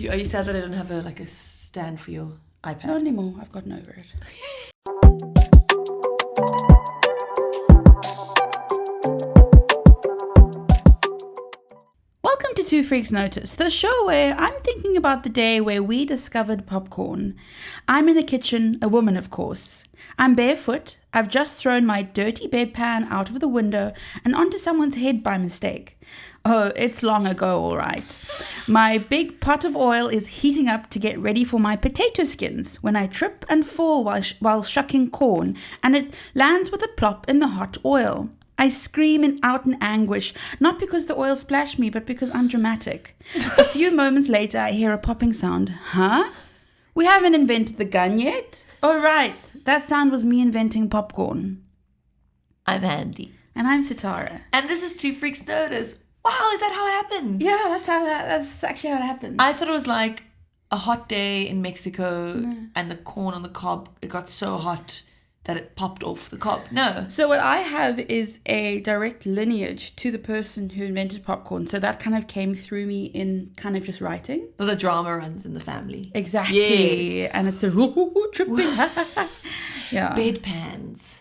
Are you sad that I don't have a stand for your iPad? Not anymore. I've gotten over it. Welcome to Two Freaks Notice, the show where I'm thinking about the day where we discovered popcorn. I'm in the kitchen, a woman of course. I'm barefoot. I've just thrown my dirty bedpan out of the window and onto someone's head by mistake. Oh, it's long ago, all right. My big pot of oil is heating up to get ready for my potato skins when I trip and fall while shucking corn, and it lands with a plop in the hot oil. I scream out in anguish, not because the oil splashed me, but because I'm dramatic. A few moments later, I hear a popping sound. Huh? We haven't invented the gun yet? Oh, right. That sound was me inventing popcorn. I'm Andie. And I'm Sitaara. And this is Two Freaks Notice. Wow, is that how it happened? Yeah, that's actually how it happened. I thought it was like a hot day in Mexico and the corn on the cob, it got so hot that it popped off the cob. No. So what I have is a direct lineage to the person who invented popcorn. So that kind of came through me in kind of just writing. Well, the drama runs in the family. Exactly. Yes. And it's a tripping. Yeah. Bedpans.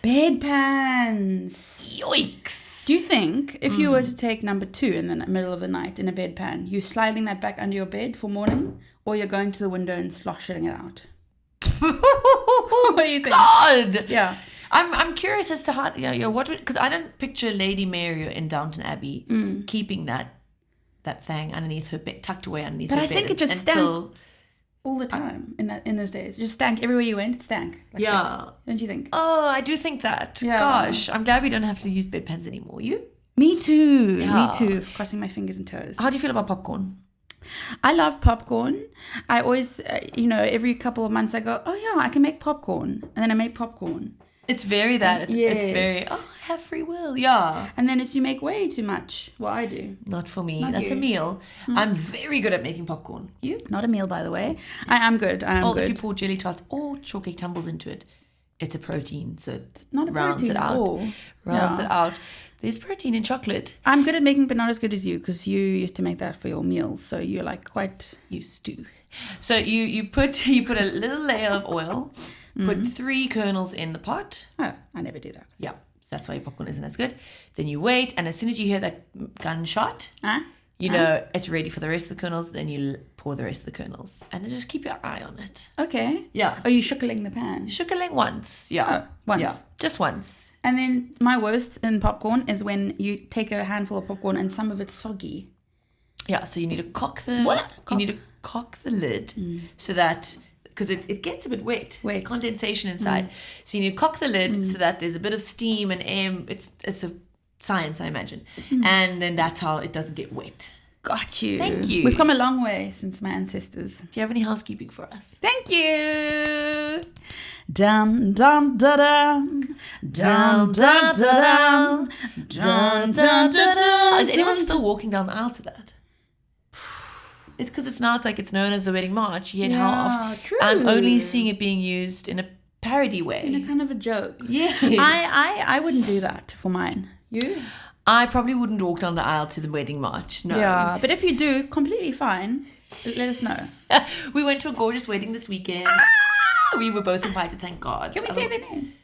Yikes. Do you think if you were to take number 2 in the middle of the night in a bedpan, you're sliding that back under your bed for morning, or you're going to the window and sloshing it out? What do you think? God. Yeah. I'm curious as to how, what, because I don't picture Lady Mary in Downton Abbey keeping that thing underneath her bed, tucked away underneath her bed. But I think it just stank all the time in those days. It just stank everywhere you went. It stank. Like yeah. Shit. Don't you think? Oh, I do think that. Yeah. Gosh, I'm glad we don't have to use bedpans anymore. You? Me too. Yeah. Me too. Crossing my fingers and toes. How do you feel about popcorn? I love popcorn. I always, every couple of months I go, oh yeah, I can make popcorn. And then I make popcorn. It's very that. It's very, I have free will. Yeah. And then you make way too much. Well, I do. Not for me. That's a meal. I'm very good at making popcorn. You? Not a meal, by the way. I am good. Good. If you pour jelly tarts or shortcake tumbles into it, it's a protein. So it not a rounds protein it out. Rounds it out. There's protein in chocolate. I'm good at making, but not as good as you, because you used to make that for your meals. So you're like quite used to. So you put a little layer of oil, put 3 kernels in the pot. Oh, I never do that. Yeah, so that's why your popcorn isn't as good. Then you wait, and as soon as you hear that gunshot, know it's ready for the rest of the kernels. Then you pour the rest of the kernels, and then just keep your eye on it. Okay. Yeah. Are you shuckling the pan? Shuckling once. Yeah. Oh, once. Yeah. Just once. And then my worst in popcorn is when you take a handful of popcorn and some of it's soggy. Yeah. So you need to cock the lid so that, because it gets a bit wet. Condensation inside. So you need to cock the lid so that there's a bit of steam and air. It's a science, I imagine. And then that's how it doesn't get wet. Got you. Thank you. We've come a long way since my ancestors. Do you have any housekeeping for us? Thank you. Dun dun da dun dun dun dun dun dun dun. Is anyone still walking down the aisle to that? It's because it's known as the wedding march. Yet true. I'm only seeing it being used in a parody way. In a kind of a joke. Yes. I wouldn't do that for mine. You? I probably wouldn't walk down the aisle to the wedding march. No. Yeah, but if you do, completely fine. Let us know. We went to a gorgeous wedding this weekend. We were both invited, thank God. Can we say their names?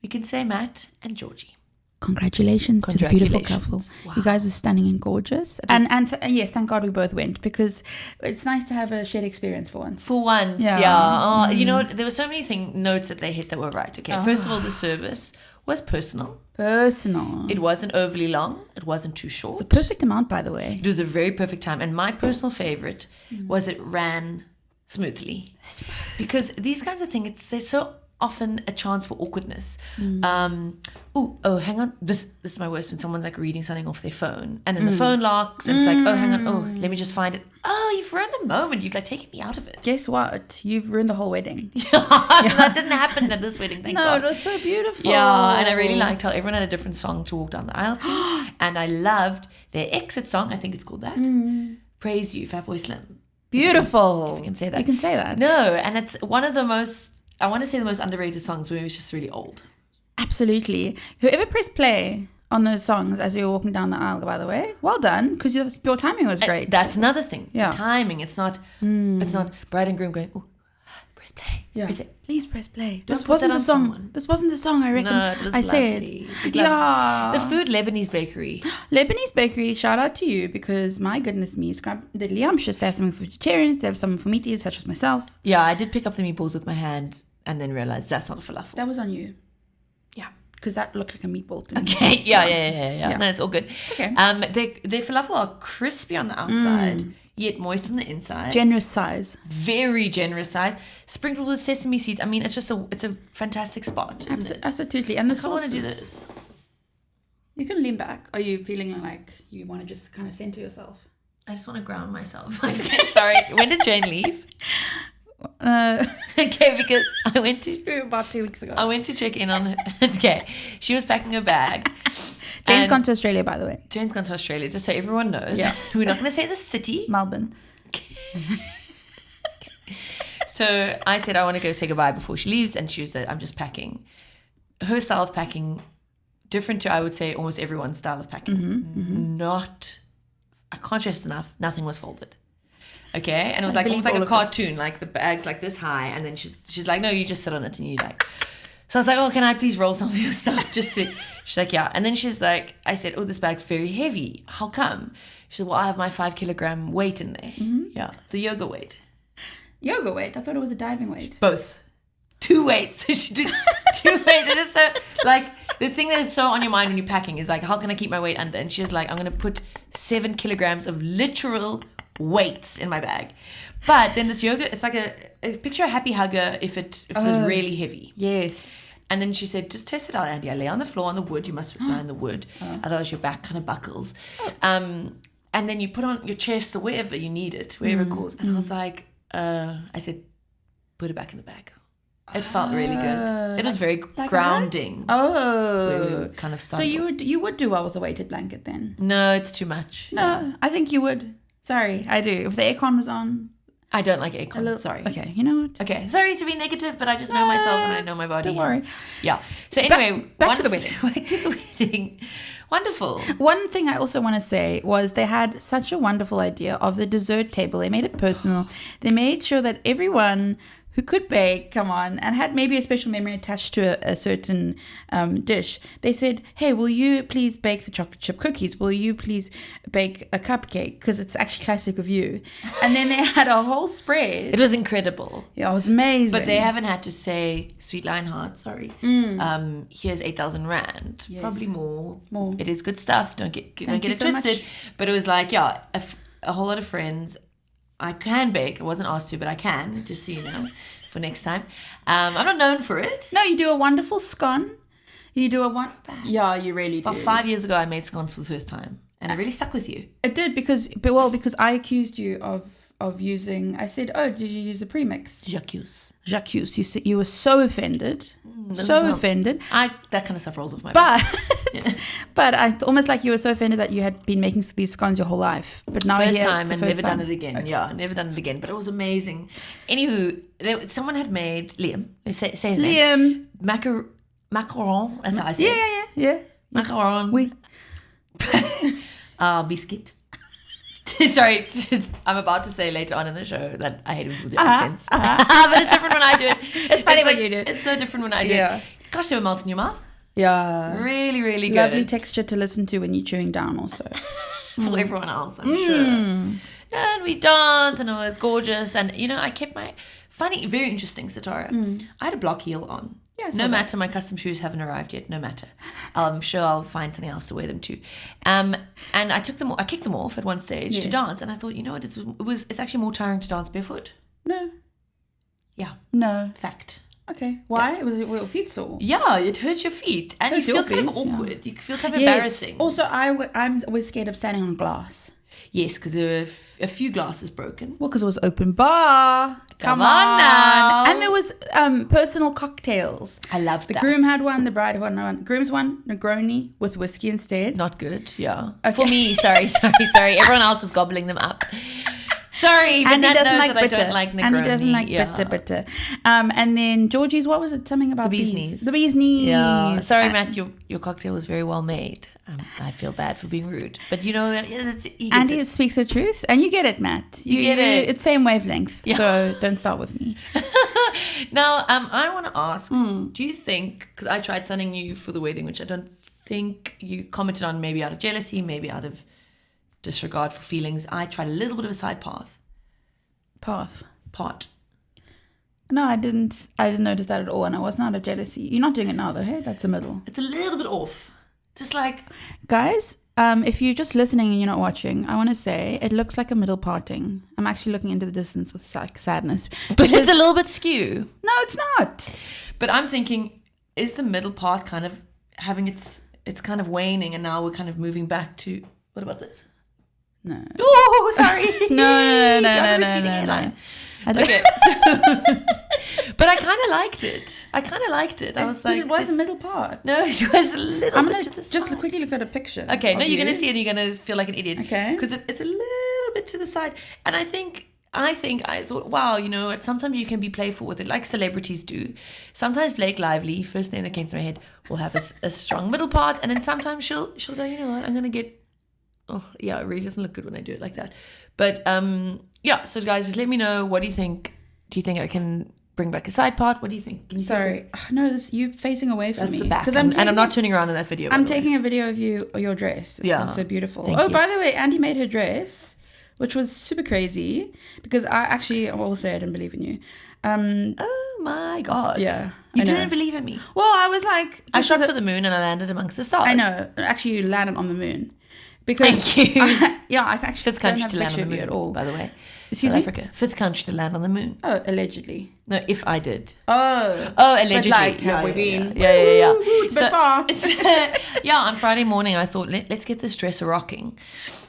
We can say Matt and Georgie. Congratulations to the beautiful couple. Wow. You guys are stunning and gorgeous. And yes, thank God we both went, because it's nice to have a shared experice for once. For once, yeah. Oh, you know what? There were so many notes that they hit that were right. Okay, first of all, the service was personal. It wasn't overly long. It wasn't too short. It's a perfect amount, by the way. It was a very perfect time. And my personal favorite was it ran smoothly. Because these kinds of things, there's so often a chance for awkwardness. Hang on. This is my worst, when someone's like reading something off their phone and then the phone locks and it's like, oh, hang on. Oh, let me just find it. Oh, you've ruined the moment. You've like taken me out of it. Guess what? You've ruined the whole wedding. That didn't happen at this wedding, thank God. No, it was so beautiful. Yeah, and I really liked how everyone had a different song to walk down the aisle to. And I loved their exit song. I think it's called that. Praise You, Fatboy Slim. Beautiful. If you can say that. You can say that. No, and it's one of the most, I want to say the most underrated songs, where it was just really old. Absolutely. Whoever pressed play on those songs as we were walking down the aisle, by the way. Well done, because your timing was great. That's another thing. Yeah. The timing. It's not bride and groom going, oh, press play. Yeah. Press it. Please press play. This Don't put wasn't that the on song. someone. This wasn't the song, I reckon. No, it was I lovely. It was yeah. The food, Lebanese bakery. Lebanese bakery, shout out to you, because my goodness me, scrumptious. They have something for vegetarians, they have something for meaties, such as myself. Yeah, I did pick up the meatballs with my hand and then realized that's not a falafel. That was on you. Yeah. Because that looked like a meatball to me. Okay. Yeah. No, it's all good. It's okay. Their falafel are crispy on the outside, yet moist on the inside. Generous size. Very generous size. Sprinkled with sesame seeds. I mean, it's a fantastic spot, isn't it? Absolutely. And the I want to sauces. do this. You can lean back. Are you feeling like you want to just kind of center yourself? I just want to ground myself. Sorry. When did Jane leave? Okay, because I went to about 2 weeks ago. I went to check in on her. Okay, she was packing her bag. Jane's gone to Australia, by the way. Jane's gone to Australia, just so everyone knows. Yeah. We're not going to say the city. Melbourne. So I said I want to go say goodbye before she leaves, and she said, I'm just packing. Her style of packing, different to, I would say, almost everyone's style of packing. Not, I can't stress enough, nothing was folded. Okay, and it was like almost like a cartoon, like the bag's like this high, and then she's like, no, you just sit on it and you like. So I was like, oh, can I please roll some of your stuff? Just sit. She's like, yeah. And then she's like, I said, oh, this bag's very heavy. How come? She said, well, I have my 5 kilogram weight in there. Yeah, the yoga weight. Yoga weight? I thought it was a diving weight. Both. 2 weights. So she did 2 weights. It is so, like, the thing that is so on your mind when you're packing is like, how can I keep my weight under? And she's like, I'm going to put 7 kilograms of literal weights in my bag. But then this yoga, it's like a picture a happy hugger if it was really heavy. Yes. And then she said, just test it out, Andie. I lay on the floor on the wood. You must lie on the wood. Otherwise your back kind of buckles. And then you put on your chest or wherever you need it, wherever it calls. And I was like, I said, put it back in the bag. It felt really good. It was very grounding. Where we were kind of So you would do well with a weighted blanket then? No, it's too much. No, I think you would. Sorry, I do. If the aircon was on. I don't like aircon. Sorry. Okay, you know what? Okay, sorry to be negative, but I just know myself and I know my body. Don't worry. Yeah. So anyway, back to the wedding. Back to the wedding. Wonderful. One thing I also want to say was they had such a wonderful idea of the dessert table. They made it personal. They made sure that everyone who could bake, come on, and had maybe a special memory attached to a certain dish, they said, hey, will you please bake the chocolate chip cookies? Will you please bake a cupcake? Because it's actually classic of you. And then they had a whole spread. It was incredible. Yeah, it was amazing. But they haven't had to say, Sweet Lionheart, sorry, here's 8,000 Rand. Yes. Probably more. It is good stuff. Don't get it so twisted. much. But it was like, yeah, a whole lot of friends. I can bake. I wasn't asked to, but I can, just so you know, for next time. I'm not known for it. No, you do a wonderful scone. You do a one. Yeah, you really do. About 5 years ago, I made scones for the first time, and it really stuck with you. It did because I accused you of using. I said, "Oh, did you use a premix?" Jacques, you were so offended, offended. That kind of stuff rolls off my back. But it's almost like you were so offended that you had been making these scones your whole life. But now first here, time it's and the first never time. done it again. Okay. Yeah, never done it again. But it was amazing. Anywho, someone had made Liam. Say his name. Liam. Macaron. That's how I say it. Yeah. Macaron. Oui. Biscuit. Sorry, I'm about to say later on in the show that I hate when people do accents. But it's different when I do it. It's funny when you do it. It's so different when I do it. Gosh, they were melting in your mouth. Yeah. Really, really good. Lovely texture to listen to when you're chewing down also. For everyone else, I'm sure. And we danced and it was gorgeous. And, I kept my... Funny, very interesting, Sitaara. I had a block heel on. Yeah, no matter, my custom shoes haven't arrived yet. No matter. I'm sure I'll find something else to wear them to. And I took them. I kicked them off at one stage to dance, and I thought, you know what? It's actually more tiring to dance barefoot. No. Yeah. No. Fact. Okay. Why? Yeah. Was it your feet sore? Yeah, it hurts your feet, and you feel kind of awkward. Yeah. You feel kind of embarrassing. Also, I'm always scared of standing on glass. Yes, because there were a few glasses broken. Well, because it was open bar. Come on now. And there was personal cocktails. I love that. The groom had one, the bride had one. Groom's one, Negroni with whiskey instead. Not good, yeah. Okay. For me, sorry. Everyone else was gobbling them up. Sorry, even Andy that doesn't knows like that bitter. I don't like Negroni. Andy doesn't like bitter. And then Georgie's, what was it? Something about The bee's knees. The bee's knees. Yeah. Sorry, Matt, your cocktail was very well made. I feel bad for being rude. But you know, Andy speaks the truth. And you get it, Matt. You get it. It's same wavelength. Yeah. So don't start with me. Now, I want to ask, do you think, because I tried something new for the wedding, which I don't think you commented on, maybe out of jealousy, maybe out of disregard for feelings. I tried a little bit of a side part. No, I didn't notice that at all, and I wasn't out of jealousy. You're not doing it now though, hey? That's the middle. It's a little bit off. Just like, guys, if you're just listening and you're not watching, I want to say it looks like a middle parting. I'm actually looking into the distance with sadness. But it's a little bit skew. No, it's not. But I'm thinking, is the middle part kind of having it's kind of waning, and now we're kind of moving back to, what about this? No. Oh, sorry. No. Okay. But I kind of liked it. I was like, it was a middle part. No, it was a little I'm bit going to the to just side. quickly look at a picture. Okay, no, you're going to see it and you're going to feel like an idiot. Okay. Because it's a little bit to the side. And I thought, wow, you know, sometimes you can be playful with it, like celebrities do. Sometimes Blake Lively, first name that came to my head, will have a strong middle part. And then sometimes she'll go, you know what, I'm going to get, oh, yeah, it really doesn't look good when I do it like that. But, yeah, so guys, just let me know, what do you think? Do you think I can bring back a side part? What do you think? Sorry. No, you're facing away from That's me. the back. I'm not turning around in that video. I'm taking a video of your dress. It's so beautiful. Thank you. By the way, Andy made her dress, which was super crazy because I will say I didn't believe in you. Oh my God. Yeah. You didn't believe in me. Well, I was like... I shot for the moon and I landed amongst the stars. I know. Actually, you landed on the moon. Because thank you. I actually Fifth country to land on the moon at all. By the way. Excuse South me? Africa. Fifth country to land on the moon. Oh, allegedly. No, if I did. Oh, allegedly. But like, have we been? Yeah. It's a bit far. Yeah, on Friday morning, I thought, let's get this dress rocking.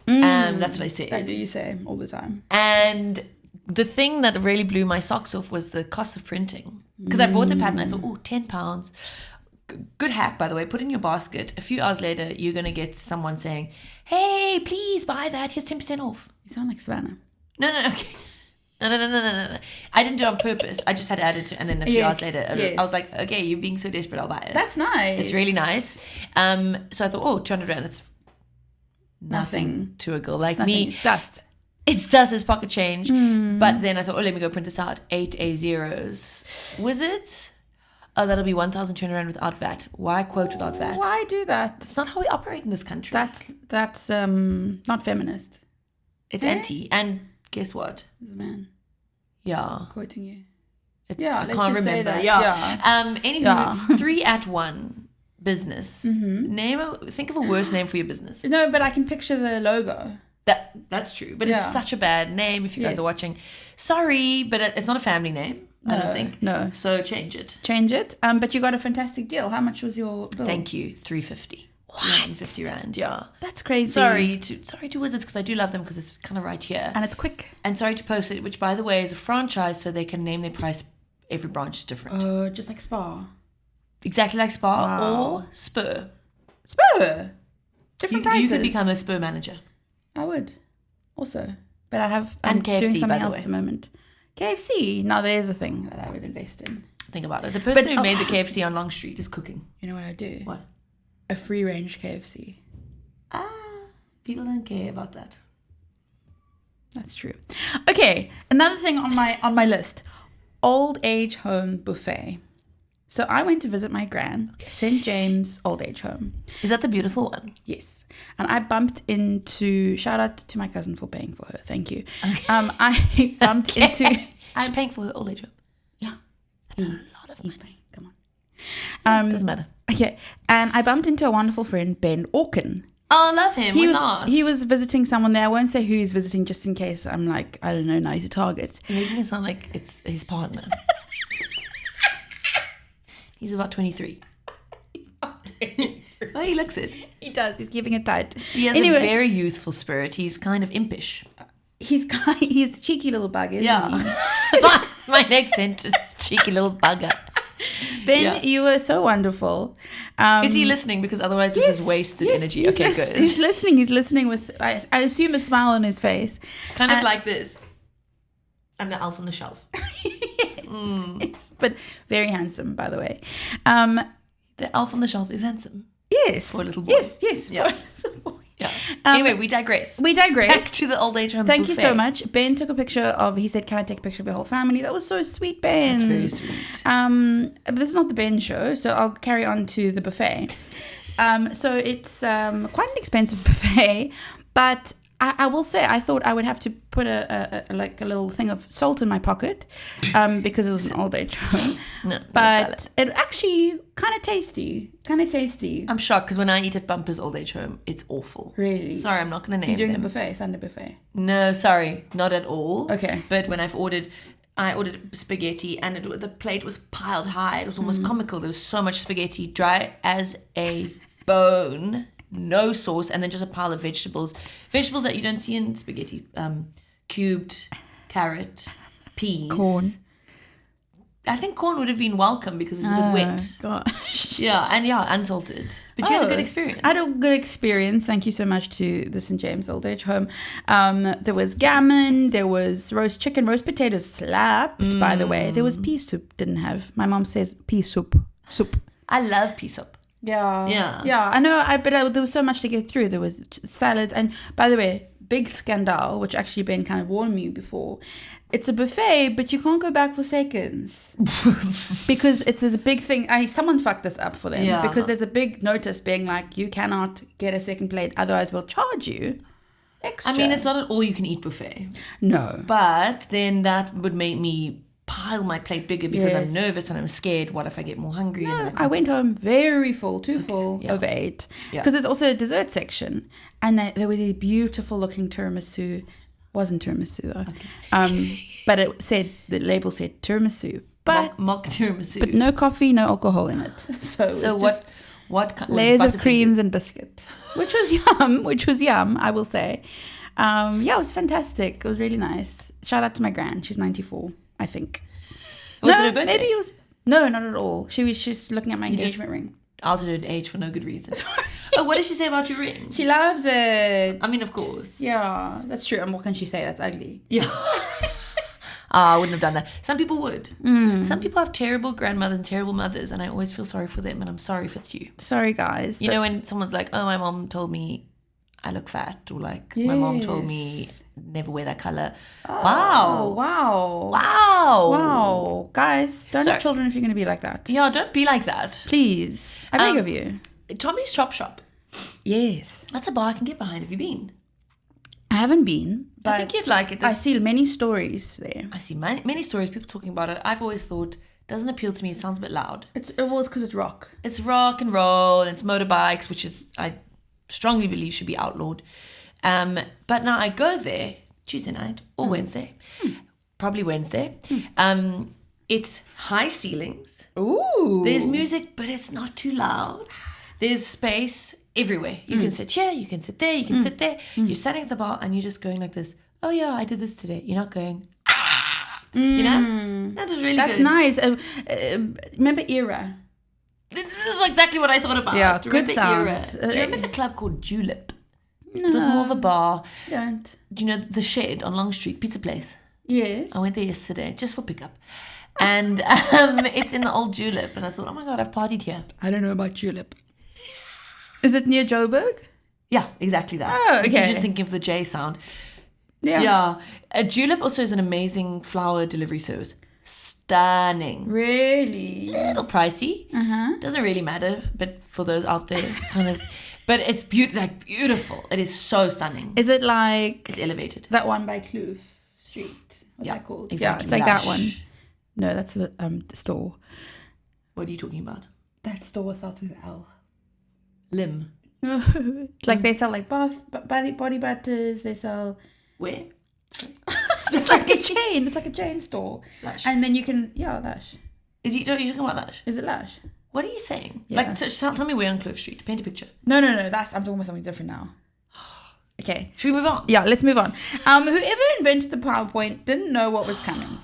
That's what I said. That do you say all the time. And the thing that really blew my socks off was the cost of printing. Because I bought the pattern, I thought, £10. Good hack, by the way. Put in your basket. A few hours later, you're going to get someone saying, hey, please buy that. Here's 10% off. You sound like Savannah. No. Okay. No. I didn't do it on purpose. I just had added to, and then a few hours later, I was like, okay, you're being so desperate, I'll buy it. That's nice. It's really nice. So I thought, 200 rand, that's nothing to a girl like me. It's dust. It's dust, it's pocket change. But then I thought, let me go print this out. 8 A0s. Was it? Oh, that'll be 1,200 rand without VAT. Why quote without VAT? Why do that? It's not how we operate in this country. That's not feminist. It's anti. And guess what? There's a man. Yeah. Quoting you. I let's can't just say remember. that. Yeah. Anywho, Yeah. 3 at 1 business. Think of a worse name for your business. No, but I can picture the logo. That's true. But it's such a bad name if you guys are watching. Sorry, but it's not a family name. I don't think. No. So change it. But you got a fantastic deal. How much was your bill? Thank you. 350. What? 350 rand, yeah. That's crazy. Sorry to Wizards, because I do love them, because it's kind of right here. And it's quick. And sorry to Post It, which by the way is a franchise, so they can name their price. Every branch is different. Just like Spa. Exactly like Spa Wow. or Spur. Spur? Different prices. You could become a Spur manager. I would. Also. But I'm And KFC, doing something by the else way. at the moment. KFC? Now there's a thing that I would invest in. Think about it. The person who made the KFC on Long Street is cooking. You know what I do? What? A free range KFC. People don't care about that. That's true. Okay, another thing on my list. Old age home buffet. So I went to visit my gran, St. James Old Age Home. Is that the beautiful one? Yes. And I bumped into, shout out to my cousin for paying for her. Thank you. Okay. I bumped into. She's paying for her old age home. Yeah. That's a lot of money. He's paying. Come on. Doesn't matter. Okay. And I bumped into a wonderful friend, Ben Orkin. Oh, I love him. He was visiting someone there. I won't say who he's visiting just in case I'm like, I don't know, now he's a target. You're making it sound like it's his partner. He's about 23. Oh, he looks it. He does. He's keeping it tight. He has a very youthful spirit. He's kind of impish. He's a cheeky little bug, isn't he? My next sentence, cheeky little bugger. Ben, you were so wonderful. Is he listening? Because otherwise this is wasted energy. Okay, good. He's listening. He's listening with, I assume, a smile on his face. Kind of like this. I'm the elf on the shelf. Yes, but very handsome, by the way. The elf on the shelf is handsome. Yes. For a little boy. Yes. Yeah. For a little boy. Yeah. Anyway, we digress. Back to the old age home. Thank you buffet. so much. Ben took a picture of, he said, can I take a picture of your whole family? That was so sweet, Ben. That's very sweet. But this is not the Ben show, so I'll carry on to the buffet. So it's quite an expensive buffet, but I will say I thought I would have to put a little thing of salt in my pocket because it was an old age home. No, but it actually kind of tasty. I'm shocked because when I eat at Bumper's old age home, it's awful. Really? Sorry, I'm not going to name You're doing them. the buffet, Sunday buffet. No, sorry, not at all. Okay. But when I ordered spaghetti and the plate was piled high. It was almost comical. There was so much spaghetti, dry as a bone, no sauce, and then just a pile of vegetables that you don't see in spaghetti. Cubed carrot, peas, Corn. I think corn would have been welcome because it's a bit wet. Gosh. Yeah, unsalted. But you had a good experience. I had a good experience. Thank you so much to the St. James Old Age Home. There was gammon. There was roast chicken. Roast potatoes slapped, by the way. There was pea soup. Didn't have. My mom says pea soup. I love pea soup. Yeah. I know. But there was so much to get through. There was salad. And by the way, big scandal, which actually Ben kind of warned me before. It's a buffet, but you can't go back for seconds because there's a big thing. Someone fucked this up for them because there's a big notice being like, you cannot get a second plate, otherwise we'll charge you extra. I mean, it's not an all-you-can-eat buffet. No. But then that would make me pile my plate bigger because I'm Yes. nervous and I'm scared. What if I get more hungry? And then I went home very full, too full, Yeah. overate. Yeah. Because there's also a dessert section. And there was a beautiful looking tiramisu. Wasn't tiramisu though. But the label said tiramisu. But mock tiramisu. But no coffee, no alcohol in it. So what kind? layers of creams and biscuit, which was yum, I will say. It was fantastic. It was really nice. Shout out to my gran. She's 94, I think. Was it a birthday? Maybe it was. No, not at all. She was just looking at my engagement ring. Altered age for no good reason. Oh, what did she say about your ring? She loves it. I mean, of course. Yeah, that's true. And what can she say? That's ugly. Yeah. I wouldn't have done that. Some people would. Some people have terrible grandmothers and terrible mothers, and I always feel sorry for them, and I'm sorry if it's you. Sorry, guys. You know when someone's like, oh, my mom told me I look fat, or like, my mom told me never wear that color. Oh, wow. Guys, don't have children if you're going to be like that. Yeah, don't be like that. Please. I beg of you. Tommy's Chop Shop. Yes. That's a bar I can get behind. Have you been? I haven't been, but I think you'd like it. I see many stories there. I see many stories, people talking about it. I've always thought, doesn't appeal to me. It sounds a bit loud. It's because it's rock. It's rock and roll, and it's motorbikes, which is, I strongly believe, should be outlawed. But now I go there Tuesday night or Wednesday. Probably Wednesday. It's high ceilings. Ooh. There's music, but it's not too loud. There's space everywhere. You can sit here, you can sit there, you can sit there. You're standing at the bar and you're just going like this. Oh yeah, I did this today. You're not going, you know? That is really That's good. nice. Remember Era? This is exactly what I thought about. Yeah, Do you good remember sound. Era? Do you remember the club called Julep? No. It was more of a bar. Don't. Do you know the Shed on Long Street, pizza place? Yes. I went there yesterday just for pickup. And it's in the old Julep. And I thought, oh my God, I've partied here. I don't know about Julep. Is it near Joburg? Yeah, exactly that. Oh, okay. You're just thinking of the J sound. Yeah. Julep also is an amazing flower delivery service. Stunning. Really? A little pricey. Doesn't really matter, but for those out there, kind of. But it's beautiful. It is so stunning. Is it like It's elevated. that one by Kloof Street? What's that called? Exactly. Yeah, it's like Lush. that one. No, that's the store. What are you talking about? That store starts with L. Lim. No, it's like they sell like body butters. They sell. Where? It's like a chain. It's like a chain store. Lush. And then you can Lush. Are you talking about Lush? Is it Lush? What are you saying? Yeah. Like, so tell me where on Cliff Street. Paint a picture. No. I'm talking about something different now. Okay. Should we move on? Yeah, let's move on. Whoever invented the PowerPoint didn't know what was coming.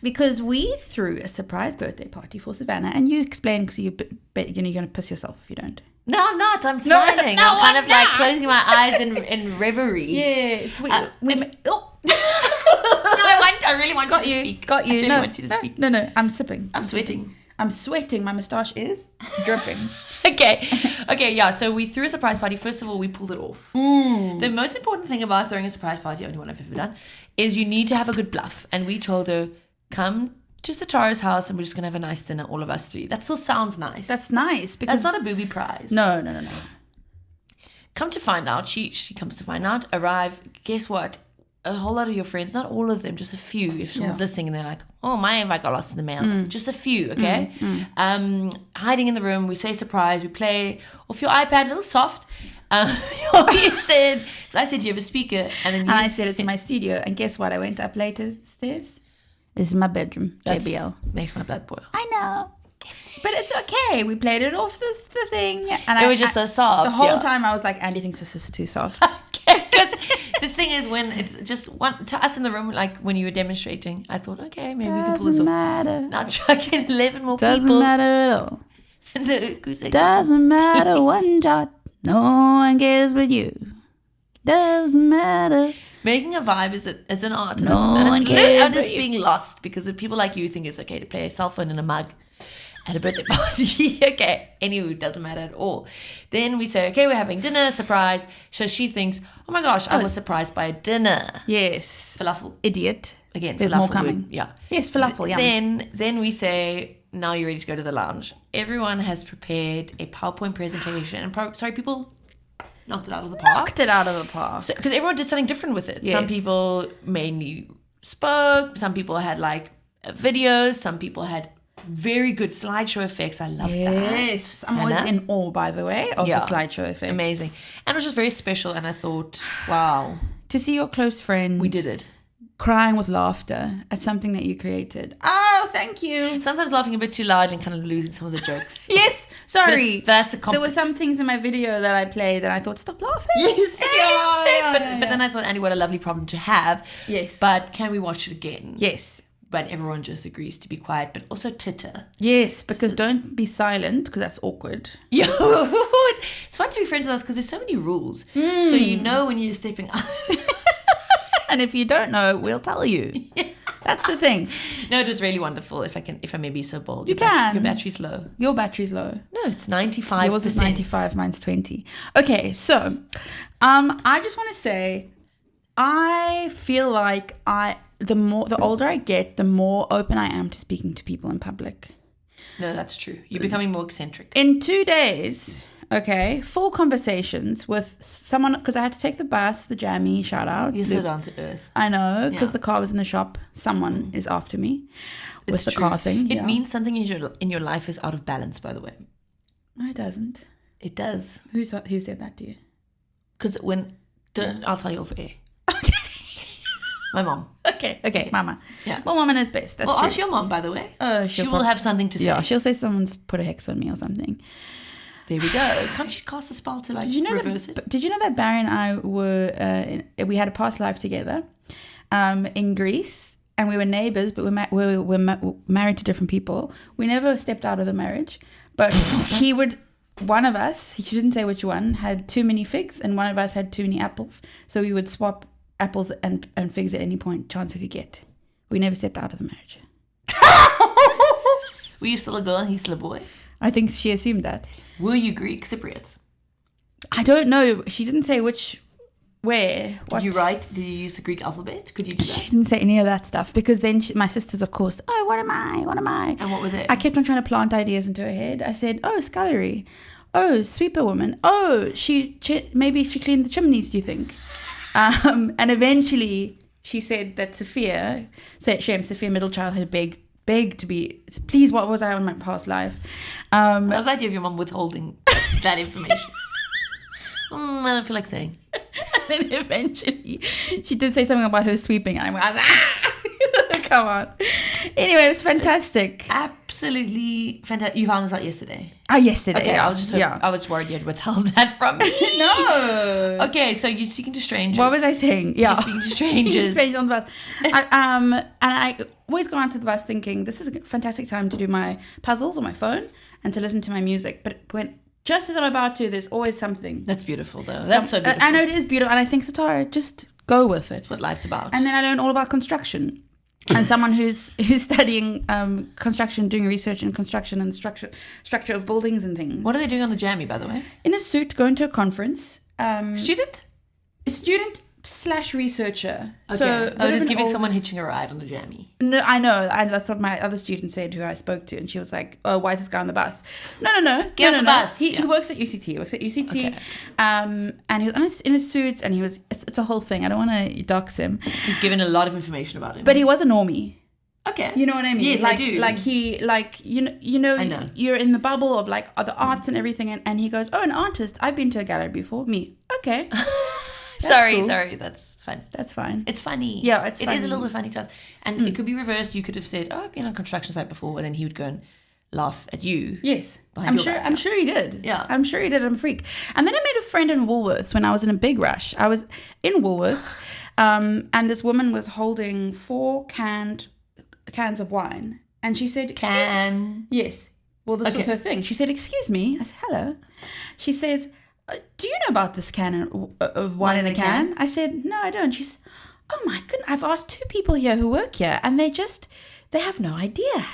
Because we threw a surprise birthday party for Savannah, and you explained because you're going to piss yourself if you don't. No, I'm not. I'm smiling. no, I'm kind of like not. closing my eyes in reverie. Yes. No, I really want you to speak. Got you. I really want you to speak. No. I'm sipping. I'm sweating. I'm sweating. My moustache is dripping. Okay, yeah. So we threw a surprise party. First of all, we pulled it off. The most important thing about throwing a surprise party, only one I've ever done, is you need to have a good bluff. And we told her, come to Sitaara's house and we're just going to have a nice dinner, all of us three. That still sounds nice. That's nice. Because that's not a booby prize. No. Come to find out, she comes to find out, arrive, guess what? A whole lot of your friends, not all of them, just a few. If someone's listening and they're like, oh, my invite got lost in the mail. Just a few, okay? Hiding in the room, we say surprise, we play off your iPad, a little soft. You said, so I said, do you have a speaker? And I said, it's my studio. And guess what? I went up later stairs. This is my bedroom, JBL. Makes my blood boil. I know. But it's okay. We played it off the thing. And it was just so soft. The whole time I was like, Andie thinks this is too soft. Because the thing is, when it's just one to us in the room, like when you were demonstrating, I thought, okay, maybe we can pull this off. Doesn't matter. Now chuck in 11 more people. Doesn't matter at all. Doesn't matter one jot. No one cares but you. Doesn't matter. Making a vibe is an art. No one cares. And it's being lost because people like you think it's okay to play a cell phone in a mug at a birthday party. Okay, anywho, doesn't matter at all. Then we say, okay, we're having dinner, surprise. So she thinks, oh my gosh, I was surprised by a dinner. Yes. Falafel. Idiot. Again, there's more coming. Yeah. Yes, falafel, yeah. Then we say, now you're ready to go to the lounge. Everyone has prepared a PowerPoint presentation. And people knocked it out of the park. Because everyone did something different with it. Yes. Some people mainly spoke. Some people had like videos. Some people had very good slideshow effects. I love that. Yes. I'm always in awe, by the way, of the slideshow effects. Amazing. And it was just very special. And I thought, wow. To see your close friend. We did it. Crying with laughter at something that you created. Oh, thank you. Sometimes laughing a bit too loud and kind of losing some of the jokes. Yes, sorry. That's there were some things in my video that I played and I thought, stop laughing. Yes. But then I thought, Andie, what a lovely problem to have. Yes. But can we watch it again? Yes. But everyone just agrees to be quiet, but also titter. Yes, because don't be silent because that's awkward. Yeah. It's fun to be friends with us because there's so many rules. So you know when you're stepping out. And if you don't know, we'll tell you. Yeah. That's the thing. No, it was really wonderful. If I may be so bold. You can. Your battery's low. Your battery's low. No, it's 95%. Yours is 95, mine's 20. Okay, so I just want to say, I feel like the older I get, the more open I am to speaking to people in public. No, that's true. You're becoming more eccentric. In 2 days, okay, full conversations with someone, because I had to take the bus, the jammy, shout out. You're so down to earth. I know, because the car was in the shop. Someone is after me with the car thing. It means something in your life is out of balance, by the way. No, it doesn't. It does. Who said that to you? Because I'll tell you off air. Okay. My mom. Okay, mama. Yeah. Well, mama knows best. That's true. Ask your mom, by the way. She will have something to say. Yeah, she'll say someone's put a hex on me or something. There we go. Can't she cast a spell to reverse it? Did you know that Barry and I we had a past life together in Greece, and we were neighbors, but we were married to different people. We never stepped out of the marriage, but one of us, he didn't say which one, had too many figs, and one of us had too many apples. So we would swap apples and figs at any point chance we could get. We never stepped out of the marriage. Were you still a girl and he's still a boy? I think she assumed that. Were you Greek Cypriots? I don't know. She didn't say where. Did you use the Greek alphabet? Could you do that? She didn't say any of that stuff because then my sisters, of course, oh, what am I? And what was it? I kept on trying to plant ideas into her head. I said, oh, scullery. Oh, sweeper woman. Oh, maybe she cleaned the chimneys, do you think? And eventually she said that Sophia middle child, had begged to be, please, what was I on my past life? I love the idea of your mom withholding that information. I don't feel like saying. And then eventually she did say something about her sweeping, and I was come on. Anyway, it was fantastic. Absolutely fantastic. You found this out yesterday? Yesterday. Okay, yeah. I was worried you had withheld that from me. No. Okay, so you're speaking to strangers. What was I saying? Yeah. You're speaking to strangers. On the bus. And I always go onto the bus thinking, this is a fantastic time to do my puzzles on my phone and to listen to my music. But just as I'm about to, there's always something. That's beautiful, though. That's so beautiful. I know it is beautiful. And I think, Sitaara, just go with it. That's what life's about. And then I learned all about construction. and someone who's studying construction, doing research in construction and structure of buildings and things. What are they doing on the jammy, by the way? In a suit, going to a conference. Student / researcher. Okay. So just giving someone hitching a ride on a jammy. No, I know. And that's what my other student said, who I spoke to, and she was like, "Oh, why is this guy on the bus?" No. Get on the bus. He works at UCT. Okay. And he was in his suits, and he was. It's a whole thing. I don't want to dox him. You've given a lot of information about him, but he was a normie. Okay. You know what I mean? Yes, like, I do. You know, I know. You're in the bubble of like other arts and everything, and he goes, "Oh, an artist. I've been to a gallery before." Me, okay. Sorry, cool. that's fun. That's fine. It's funny. Yeah, it's funny. It is a little bit funny to us. And it could be reversed. You could have said, "Oh, I've been on a construction site before," and then he would go and laugh at you. Yes. I'm sure he did. Yeah. I'm sure he did. I'm a freak. And then I made a friend in Woolworths when I was in a big rush. I was in Woolworths, and this woman was holding 4 cans of wine. And she said, Yes. Well, this was her thing. She said, "Excuse me." I said, "Hello." She says, "Do you know about this can of wine in a can?" I said, "No, I don't." She said, "Oh my goodness, I've asked 2 people here who work here, and they have no idea."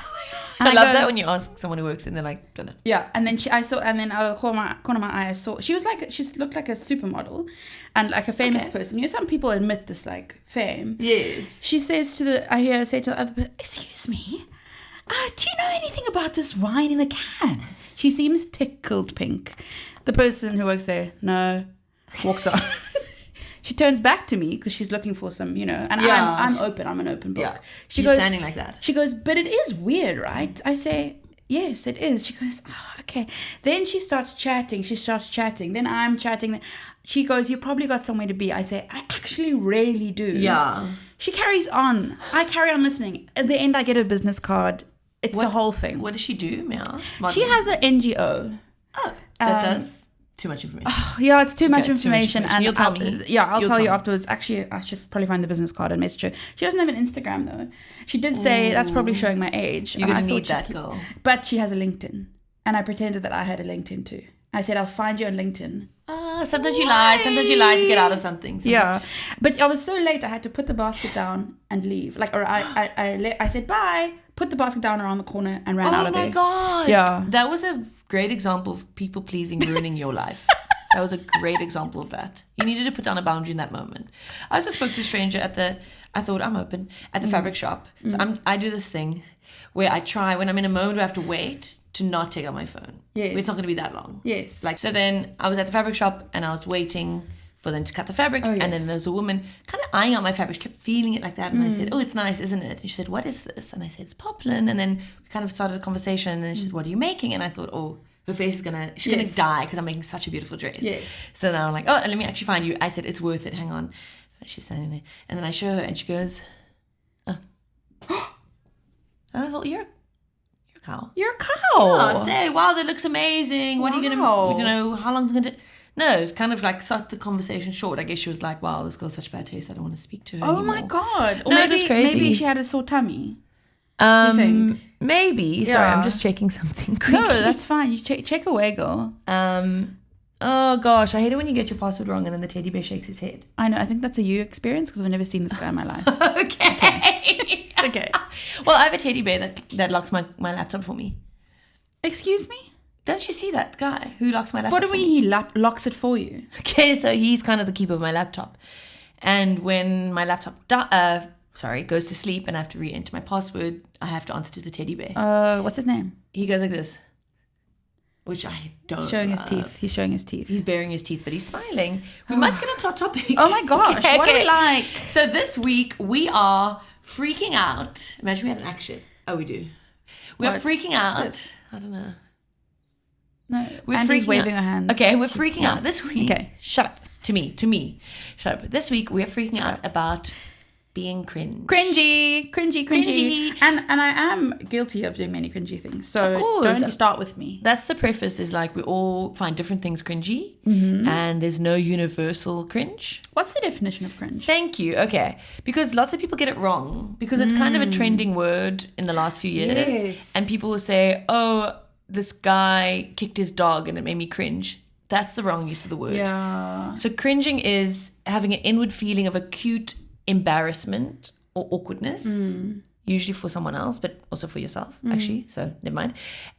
And I love that when you ask someone who works and they're like, "Don't know." Yeah, and then out of the corner of my eye, I saw she looked like a supermodel, and like a famous person. You know, some people admit this like fame. Yes. She says I hear her say to the other person, "Excuse me, do you know anything about this wine in a can?" She seems tickled pink. The person who works there, no, walks on. She turns back to me because she's looking for some, and I'm open. I'm an open book. Yeah. She's standing like that. She goes, "But it is weird, right?" I say, "Yes, it is." She goes, "Oh, okay." Then she starts chatting. Then I'm chatting. She goes, "You probably got somewhere to be." I say, "I actually really do." Yeah. She carries on. I carry on listening. At the end, I get her business card. It's a whole thing. What does she do, Mel? She has an NGO. Oh, that does too much information. Yeah, it's too much information. And you'll tell me. Yeah, I'll tell you afterwards. Actually, I should probably find the business card and message her. She doesn't have an Instagram though. She did say that's probably showing my age. You're gonna need that girl. But she has a LinkedIn, and I pretended that I had a LinkedIn too. I said, "I'll find you on LinkedIn." Sometimes you lie. Sometimes you lie to get out of something. Yeah, but I was so late. I had to put the basket down and leave. I said bye. Put the basket down around the corner and ran out of there. Oh my god! Yeah, that was a great example of people pleasing ruining your life. That was a great example of that. You needed to put down a boundary in that moment. I also spoke to a stranger I thought I'm open, at the fabric shop. So I do this thing where I try, when I'm in a moment where I have to wait, to not take out my phone. Yes. It's not going to be that long. Yes. So then I was at the fabric shop and I was waiting for them to cut the fabric. And then there was a woman kind of eyeing out my fabric. She kept feeling it like that. And I said, "Oh, it's nice, isn't it?" And she said, "What is this?" And I said, "It's poplin." And then we kind of started a conversation. And she said, "What are you making?" And I thought, oh, her face is she's gonna die because I'm making such a beautiful dress. Yes. So now I'm like, "Oh, let me actually find you." I said, "It's worth it. Hang on." She's standing there. And then I show her and she goes, "Oh." And I thought, You're a cow. You're a cow. Oh, say, wow, that looks amazing. What are you gonna, how long's it gonna take? No, it's kind of like cut the conversation short. I guess she was like, "Wow, this girl's such bad taste. I don't want to speak to her anymore." Oh my god. Or No, it was crazy. Maybe she had a sore tummy. Do you think? Maybe. Yeah. Sorry, I'm just checking something quickly. No, that's fine. You check away, girl. Oh gosh, I hate it when you get your password wrong and then the teddy bear shakes his head. I know. I think that's a you experience because I've never seen this guy in my life. Okay. Well, I have a teddy bear that locks my laptop for me. Excuse me? Don't you see that guy who locks my laptop? What do you mean he locks it for you? Okay, so he's kind of the keeper of my laptop. And when my laptop goes to sleep and I have to re-enter my password, I have to answer to the teddy bear. What's his name? He goes like this, which I don't. He's showing his teeth. He's showing his teeth. He's baring his teeth, but he's smiling. We must get on to our topic. Oh my gosh, what do we like? So this week we are freaking out. Imagine we had an action. Oh, we do. We're freaking out. I don't know. No, we're Andie's waving her hands. Okay, we're freaking out this week. Okay, shut up. To me. Shut up. This week we're freaking out about being cringy. And I am guilty of doing many cringy things. So of course. Don't start with me. That's the preface, is like we all find different things cringy, and there's no universal cringe. What's the definition of cringe? Thank you. Okay. Because lots of people get it wrong because it's kind of a trending word in the last few years. Yes. And people will say, "Oh, this guy kicked his dog and it made me cringe." That's the wrong use of the word. Yeah. So cringing is having an inward feeling of acute embarrassment or awkwardness, usually for someone else, but also for yourself, actually. So never mind.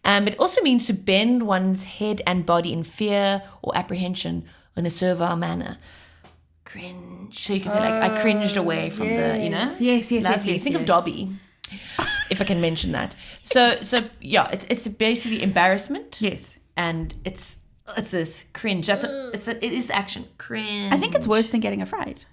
It also means to bend one's head and body in fear or apprehension in a servile manner. Cringe. So you can say like, I cringed away from the, you know? Yes. Lovely. Think of Dobby, if I can mention that. So yeah, it's basically embarrassment. Yes. And it's this cringe. It is the action. Cringe. I think it's worse than getting a fright.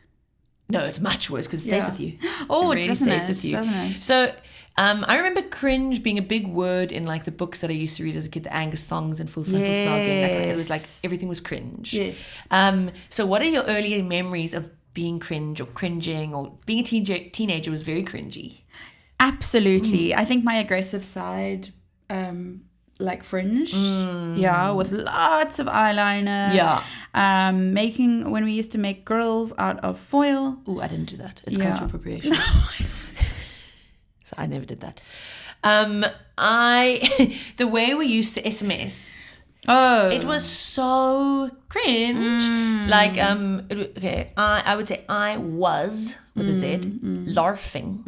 No, it's much worse because it stays with you. Oh, it really doesn't stays it? with you. Doesn't it? So I remember cringe being a big word in like the books that I used to read as a kid, the Angus Thongs and Full Frontal Snogging. It was like everything was cringe. Yes. So what are your earlier memories of being cringe or cringing, or being a teenager was very cringy? Absolutely. I think my aggressive side, like Fringe, with lots of eyeliner. Making, when we used to make grills out of foil. Oh, I didn't do that. It's cultural appropriation. So I never did that. The way we used to SMS. Oh, it was so cringe. Like, I would say I was, with a Z, larfing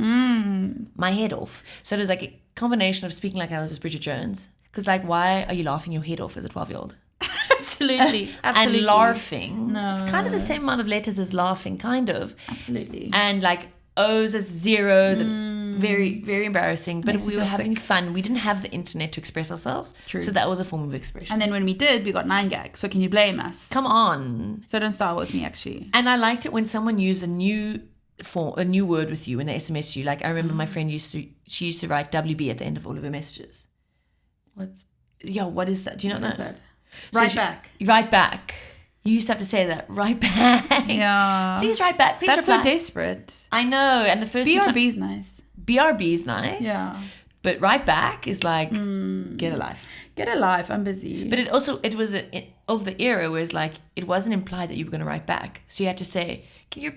my head off. So it was like a combination of speaking like I was Bridget Jones. Because, like, why are you laughing your head off as a 12-year-old? Absolutely. And larfing. No. It's kind of the same amount of letters as laughing, kind of. Absolutely. And, like, O's as zeros. And very, very embarrassing. But we were having fun. We didn't have the internet to express ourselves. True. So that was a form of expression. And then when we did, we got 9gag. So can you blame us? Come on. So don't start with me, actually. And I liked it when someone used a new word with you when they SMS you. Like, I remember my friend she used to write WB at the end of all of her messages. What is that? Do you not know? What is that? Right back. Right back. You used to have to say that. Right back. Yeah. Please write back. Please That's reply. so desperate. I know. And the first BRB is nice. BRB is nice. Yeah. But right back is like, get a life. Get a life. I'm busy. But it was of the era where it's like, it wasn't implied that you were going to write back. So you had to say, can you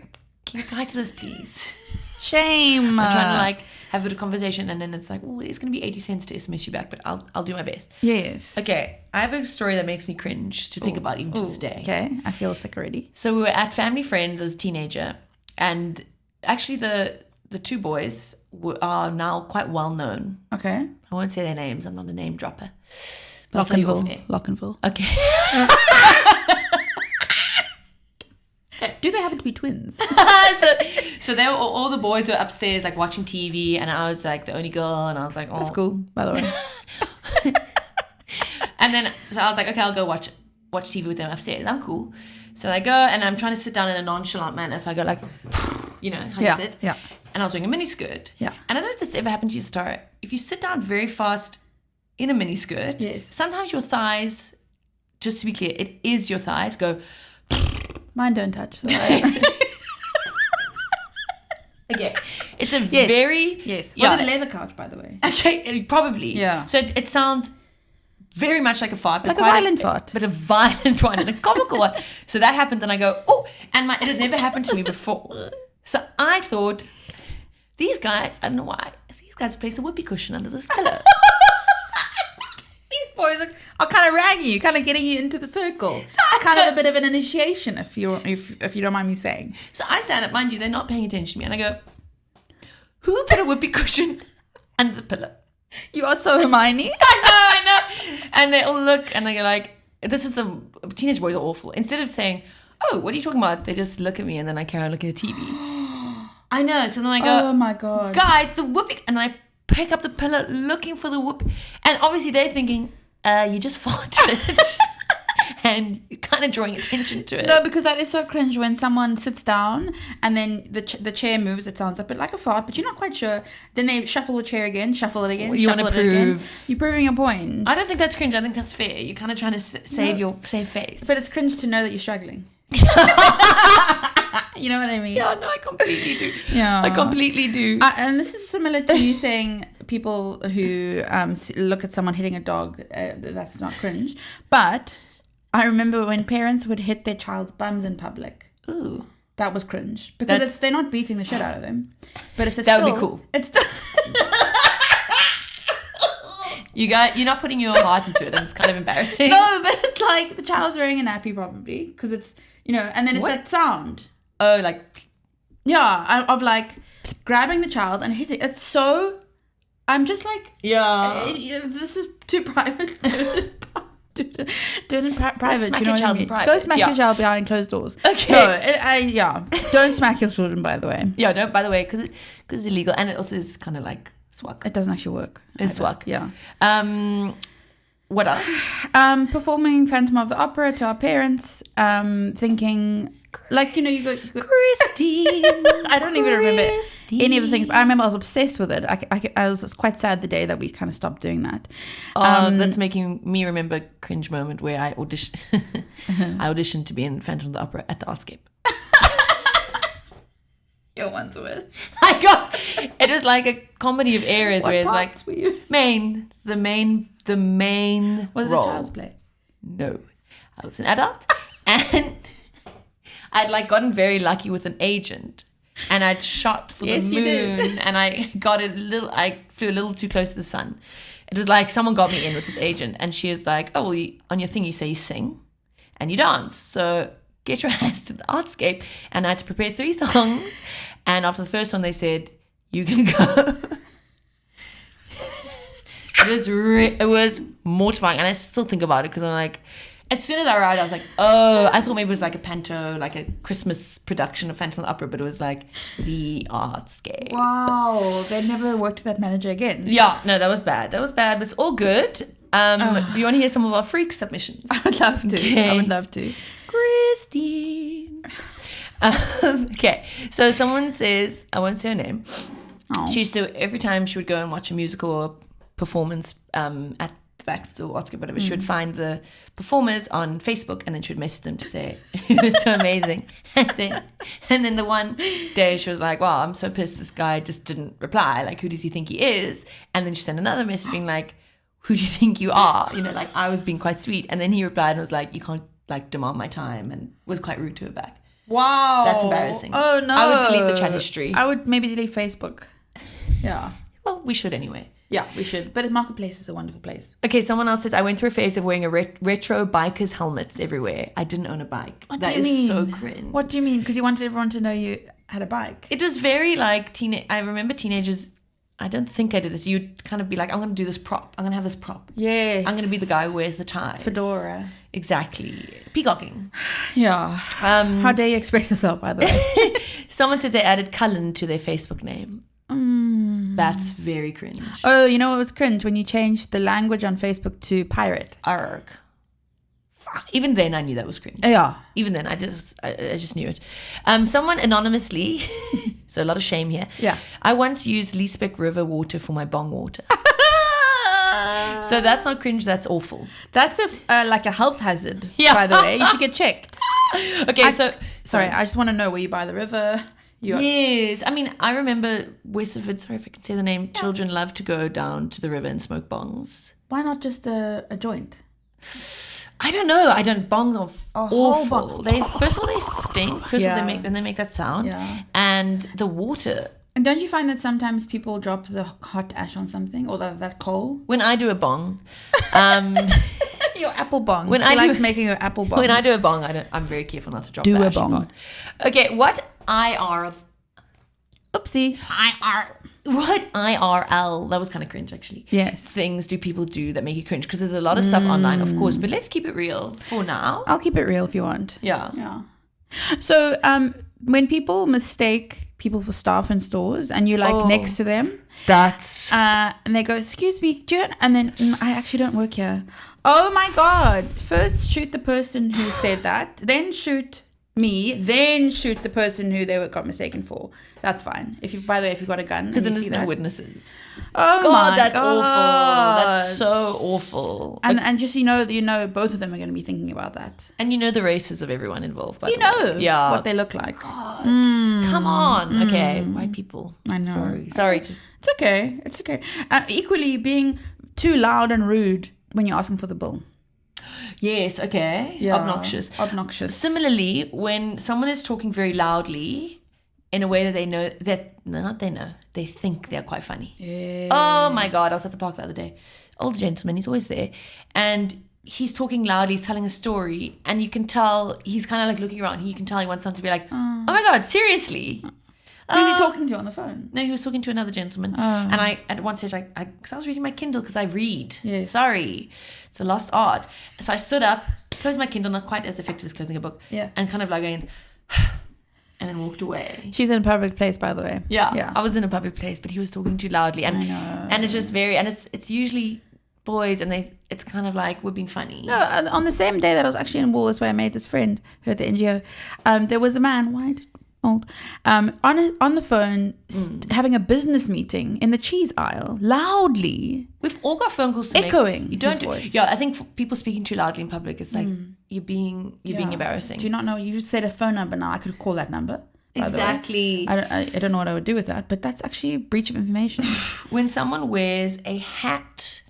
reply to this, please? Shame. I'm trying to like have a bit of conversation, and then it's like, oh, it's going to be 80 cents to SMS you back, but I'll do my best. Yes. Okay, I have a story that makes me cringe to think about even to this day. Okay, I feel sick already. So we were at family friends as a teenager, and actually the two boys are now quite well known. Okay. I won't say their names. I'm not a name dropper. Lockenville. Okay. Do they happen to be twins? so they were all the boys were upstairs like watching TV, and I was like the only girl, and I was like, oh, that's cool, by the way. And then so I was like, okay, I'll go watch TV with them upstairs. I'm cool. So I go, and I'm trying to sit down in a nonchalant manner. So I go like, you know how you sit. Yeah. And I was wearing a mini skirt. Yeah. And I don't know if this ever happened to you, Sitaara. If you sit down very fast in a mini skirt, yes, sometimes your thighs, just to be clear, it is your thighs go. Mine don't touch. So Okay. It's a very... Yes. Yeah. Was it a leather couch, by the way? Okay, probably. Yeah. So it sounds very much like a fart. But like a violent fart. But a violent one and a comical one. So that happened, and I go, oh, and it had never happened to me before. So I thought, these guys, I don't know why, these guys placed a whoopee cushion under this pillow. These boys are kind of ragging you, kind of getting you into the circle. Kind of a bit of an initiation, if you don't mind me saying. So I stand up, mind you, they're not paying attention to me, and I go, who put a whoopee cushion under the pillow? You are so Hermione. I know. And they all look, and they go like, the teenage boys are awful. Instead of saying, oh, what are you talking about? They just look at me, and then I carry on looking at the TV. I know. So then I go, oh my God. Guys, the whoopee. And I pick up the pillow looking for the whoopee. And obviously they're thinking, you just farted. And you're kind of drawing attention to it. No, because that is so cringe when someone sits down and then the chair moves. It sounds a bit like a fart, but you're not quite sure. Then they shuffle the chair again, shuffle it again, you shuffle want to it again. prove. You're proving your point. I don't think that's cringe. I think that's fair. You're kind of trying to save face. But it's cringe to know that you're struggling. You know what I mean? Yeah, no, I completely do. Yeah, I completely do. And this is similar to you saying people who look at someone hitting a dog. That's not cringe, but I remember when parents would hit their child's bums in public. Ooh, that was cringe because they're not beating the shit out of them, but it's that would be cool. It's you're not putting your heart into it, and it's kind of embarrassing. No, but it's like the child's wearing a nappy probably because it's and then it's that sound. Oh, like of like grabbing the child and hitting. It's so. I'm just like, this is too private. Do it in private. Smack you know your child what I mean? in private. Go smack your child behind closed doors. Okay. No, don't smack your children, by the way. Yeah, don't, by the way, because it's illegal. And it also is kind of like swag. It doesn't actually work. It's swag. Yeah. What else? Performing Phantom of the Opera to our parents, thinking, like, you go Christine. I don't even remember any of the things, but I remember I was obsessed with it. I was quite sad the day that we kind of stopped doing that. That's making me remember a cringe moment where I auditioned to be in Phantom of the Opera at the Artscape. Your one's worse. I got it was like a comedy of errors where it's like were you? the main Was it role. a child's play? No, I was an adult, and I'd like gotten very lucky with an agent, and I'd shot for the moon, and I flew a little too close to the sun. It was like someone got me in with this agent, and she was like, "Oh, well, on your thing you say you sing, and you dance, so get your ass to the Artscape." And I had to prepare 3 songs, and after the first one, they said, "You can go." It was mortifying, and I still think about it because I'm like, as soon as I arrived, I was like, oh, I thought maybe it was like a panto, like a Christmas production of Phantom of the Opera, but it was like the Artscape. Wow, they never worked with that manager again. Yeah, no, that was bad, but it's all good. Do you want to hear some of our freak submissions? I would love to. Okay. I would love to. Christine. Okay, so someone says, I won't say her name. Oh. She used to, every time she would go and watch a musical or performance at the Baxter or Oscar, whatever, she would find the performers on Facebook, and then she would message them to say it was so amazing. And then the one day she was like, wow, I'm so pissed this guy just didn't reply. Like, who does he think he is? And then she sent another message being like, who do you think you are? Like, I was being quite sweet. And then he replied and was like, you can't like demand my time, and was quite rude to her back. Wow. That's embarrassing. Oh, no. I would delete the chat history. I would maybe delete Facebook. Yeah. Well, we should anyway. Yeah, we should. But Marketplace is a wonderful place. Okay, someone else says, I went through a phase of wearing a retro biker's helmets everywhere. I didn't own a bike. That is so cringe. What do you mean? Because you wanted everyone to know you had a bike. It was very like I remember teenagers, I don't think I did this. You'd kind of be like, I'm going to do this prop. I'm going to have this prop. Yes. I'm going to be the guy who wears the ties. Fedora. Exactly. Peacocking. Yeah. How dare you express yourself, by the way? Someone says they added Cullen to their Facebook name. That's very cringe. Oh, you know what was cringe? When you changed the language on Facebook to pirate. Arg. Fuck. Even then I knew that was cringe. Yeah. Even then I just knew it. Someone anonymously, so a lot of shame here. Yeah. I once used Leesbeck River water for my bong water. So that's not cringe, that's awful. That's like a health hazard, Yeah. by the way. You should get checked. Okay, Sorry, I just want to know, were you by the river? Yes. I mean, I remember Westford, sorry if I can say the name, children love to go down to the river and smoke bongs. Why not just a joint? I don't know. Bongs are awful. bong. First of all, they stink. First of all, they make that sound. Yeah. And the water. And don't you find that sometimes people drop the hot ash on something or that coal? When I do a bong, your apple bong. When she I likes do- making her apple bong. when I do a bong, I'm very careful not to drop Do the a ashy bong. part. Okay, what Oopsie. What IRL, that was kind of cringe actually. Yes. Things do people do that make you cringe? Because there's a lot of stuff online, of course, but let's keep it real for now. I'll keep it real if you want. Yeah. Yeah. So when people mistake people for staff in stores and you're like next to them, That's and they go, excuse me, and then I actually don't work here. Oh my God. First shoot the person who said that, then shoot me, then shoot the person who they got mistaken for. That's fine. By the way, if you've got a gun, because then and you there's see no that. witnesses. Oh God, my that's God. awful. That's so awful. And just both of them are going to be thinking about that. And you know the races of everyone involved. By You the way. know yeah. what they look like. God, come on. Okay, white people. I know. Sorry. It's okay. It's okay. Equally, being too loud and rude when you're asking for the bill. Yes. Okay. Yeah. Obnoxious. Similarly, when someone is talking very loudly in a way that they think they're quite funny. Yeah. Oh my God, I was at the park the other day. Older gentleman, he's always there. And he's talking loudly, he's telling a story, and you can tell he's kind of like looking around. You can tell he wants someone to be like, oh my God, seriously? Who was he talking to on the phone? No, he was talking to another gentleman. And I, at one stage, because I was reading my Kindle, because I read. Yes. Sorry. It's a lost art. So I stood up, closed my Kindle, not quite as effective as closing a book. Yeah. And kind of like going, and then walked away. She's in a public place, by the way. Yeah. I was in a public place, but he was talking too loudly. And, I know. And it's just it's usually boys, and it's kind of like, we're being funny. No, on the same day that I was actually in Woolworths where I made this friend, who at the NGO, there was a man, white, old, on the phone, having a business meeting in the cheese aisle, loudly. We've all got phone calls to echoing make. You don't his voice. Yeah, I think for people speaking too loudly in public, it's like you're being embarrassing. Do you not know? You said a phone number now. I could call that number. Exactly. I don't know what I would do with that, but that's actually a breach of information. When someone wears a hat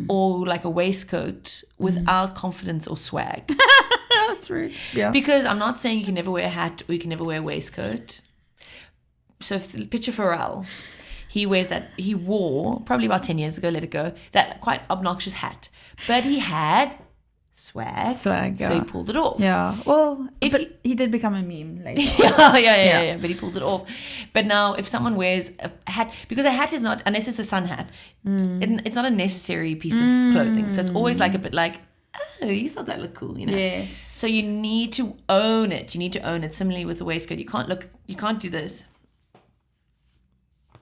or like a waistcoat without confidence or swag. That's rude. Yeah. Because I'm not saying you can never wear a hat or you can never wear a waistcoat. So picture Pharrell. He wore, probably about 10 years ago, let it go, that quite obnoxious hat. But he had swag. Yeah. So he pulled it off. Yeah. Well, he did become a meme later. yeah. But he pulled it off. But now if someone wears a hat, because a hat is not, unless it's a sun hat, it's not a necessary piece of clothing. So it's always like a bit like, oh, you thought that looked cool, you know? Yes. So you need to own it. Similarly with the waistcoat, you can't do this.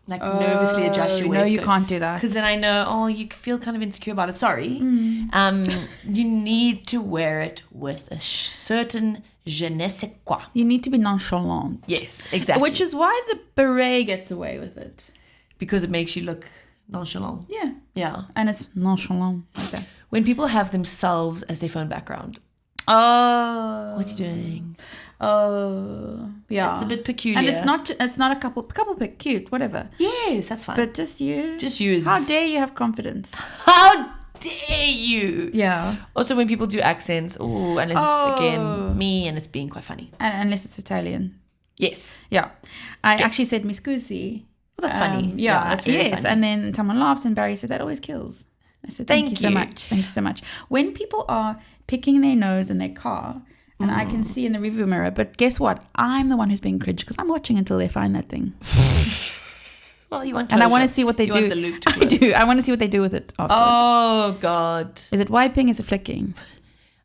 Like nervously adjust your waistcoat. No, you can't do that. Because then I know, you feel kind of insecure about it. Sorry. You need to wear it with a certain je ne sais quoi. You need to be nonchalant. Yes, exactly. Which is why the beret gets away with it. Because it makes you look nonchalant. Yeah. Yeah. And it's nonchalant. Okay. When people have themselves as their phone background. Oh. What are you doing? Oh. Yeah. It's a bit peculiar. And it's not a couple pic, cute, whatever. Yes, that's fine. But just you. Just you is... How dare you have confidence? How dare you? Yeah. Also, when people do accents, unless it's again me and it's being quite funny. And unless it's Italian. Yes. Yeah. I actually said mi scusi. Well, that's funny. Yeah, that's very funny. And then someone laughed and Barry said that always kills. I said thank you so much. Thank you so much. When people are picking their nose in their car, and I can see in the rearview mirror, but guess what? I'm the one who's being cringe because I'm watching until they find that thing. Well, you want closure. And I want to see what they do. Want the loop to I do. I want to see what they do with it afterwards. Oh God! Is it wiping? Is it flicking?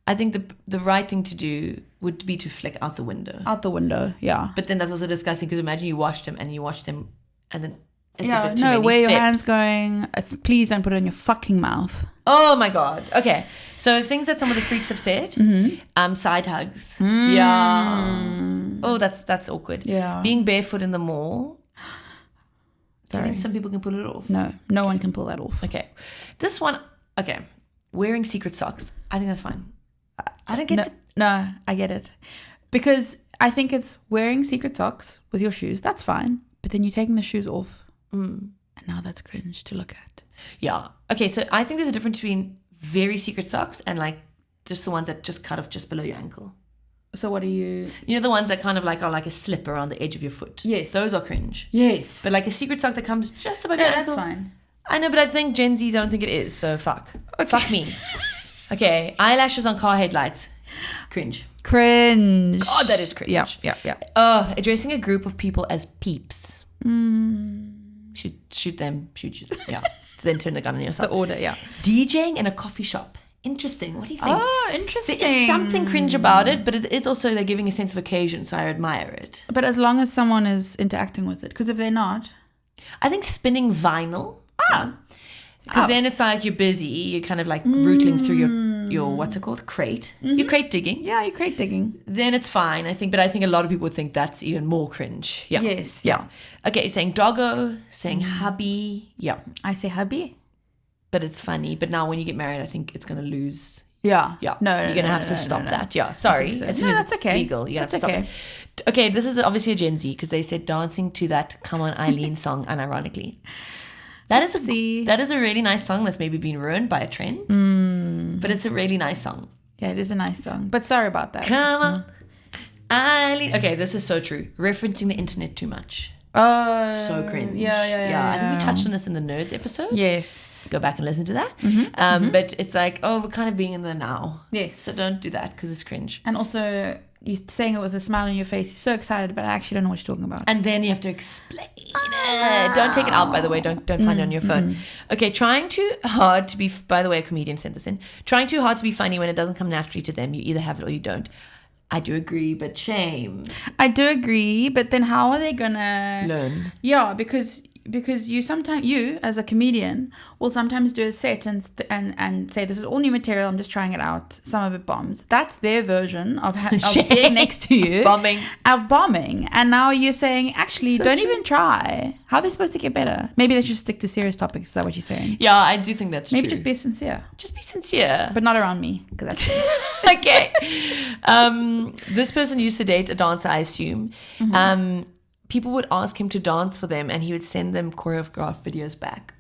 I think the right thing to do would be to flick out the window. Out the window, yeah. But then that's also disgusting because imagine you watch them and then it's a bit too no, many where steps. your hand's going. Please don't put it in your fucking mouth. Oh my God. Okay. So things that some of the freaks have said. Side hugs. Yeah. Oh, that's awkward. Yeah. Being barefoot in the mall. Do you Sorry. think some people can pull it off? No one can pull that off. Okay. This one, okay. Wearing secret socks. I think that's fine. I don't get No, I get it. Because I think it's wearing secret socks with your shoes. That's fine. But then you're taking the shoes off. And now that's cringe to look at. Yeah. Okay, so I think there's a difference between very secret socks and like just the ones that just cut off just below your ankle. So what are you... You know the ones that kind of like are like a slip around the edge of your foot? Yes. Those are cringe. Yes. But like a secret sock that comes just above your ankle. that's fine. I know, but I think Gen Z don't think it is, so fuck. Okay. Fuck me. Okay, eyelashes on car headlights. Cringe. Cringe. God, that is cringe. Yeah. Addressing a group of people as peeps. Shoot them. Yeah. Then turn the gun on yourself. The order, yeah. DJing in a coffee shop. Interesting. What do you think? Oh, interesting. There is something cringe about it, but it is also they're giving a sense of occasion, so I admire it. But as long as someone is interacting with it, because if they're not... I think spinning vinyl. Because then it's like you're busy, you're kind of like rootling through your what's it called? Crate. You're crate digging. Yeah, you're crate digging. Then it's fine, I think. But I think a lot of people think that's even more cringe. Yeah. Yes. Yeah. Okay, saying doggo, saying hubby. Yeah. I say hubby. But it's funny. But now when you get married, I think it's going to lose. Yeah. Yeah. No, you're going to have to stop that. Yeah. Sorry. So. As soon as it's legal, you're going to have to stop it. Okay, this is obviously a Gen Z because they said dancing to that Come On Eileen song unironically. That is a really nice song that's maybe been ruined by a trend. But it's a really nice song. Yeah, it is a nice song. But sorry about that. Come on, Eileen. Okay, this is so true. Referencing the internet too much. Oh. So cringe. Yeah. I think we touched on this in the Nerds episode. Yes. Go back and listen to that. But it's like, we're kind of being in the now. Yes. So don't do that because it's cringe. And also, you're saying it with a smile on your face. You're so excited, but I actually don't know what you're talking about. And then you have to explain it. Don't take it out, by the way. Don't find it on your phone. Okay, trying too hard to be... By the way, a comedian sent this in. Trying too hard to be funny when it doesn't come naturally to them. You either have it or you don't. I do agree, but shame. I do agree, but then how are they gonna learn? Yeah, because you as a comedian will sometimes do a set and say, this is all new material, I'm just trying it out, some of it bombs. That's their version of being next to you bombing, and now you're saying, actually, so don't even try. How are they supposed to get better? Maybe they should stick to serious topics. Is that what you're saying? Yeah, I do think that's maybe true. Just be sincere, but not around me, because that's okay. This person used to date a dancer, I assume. People would ask him to dance for them and he would send them choreographed videos back.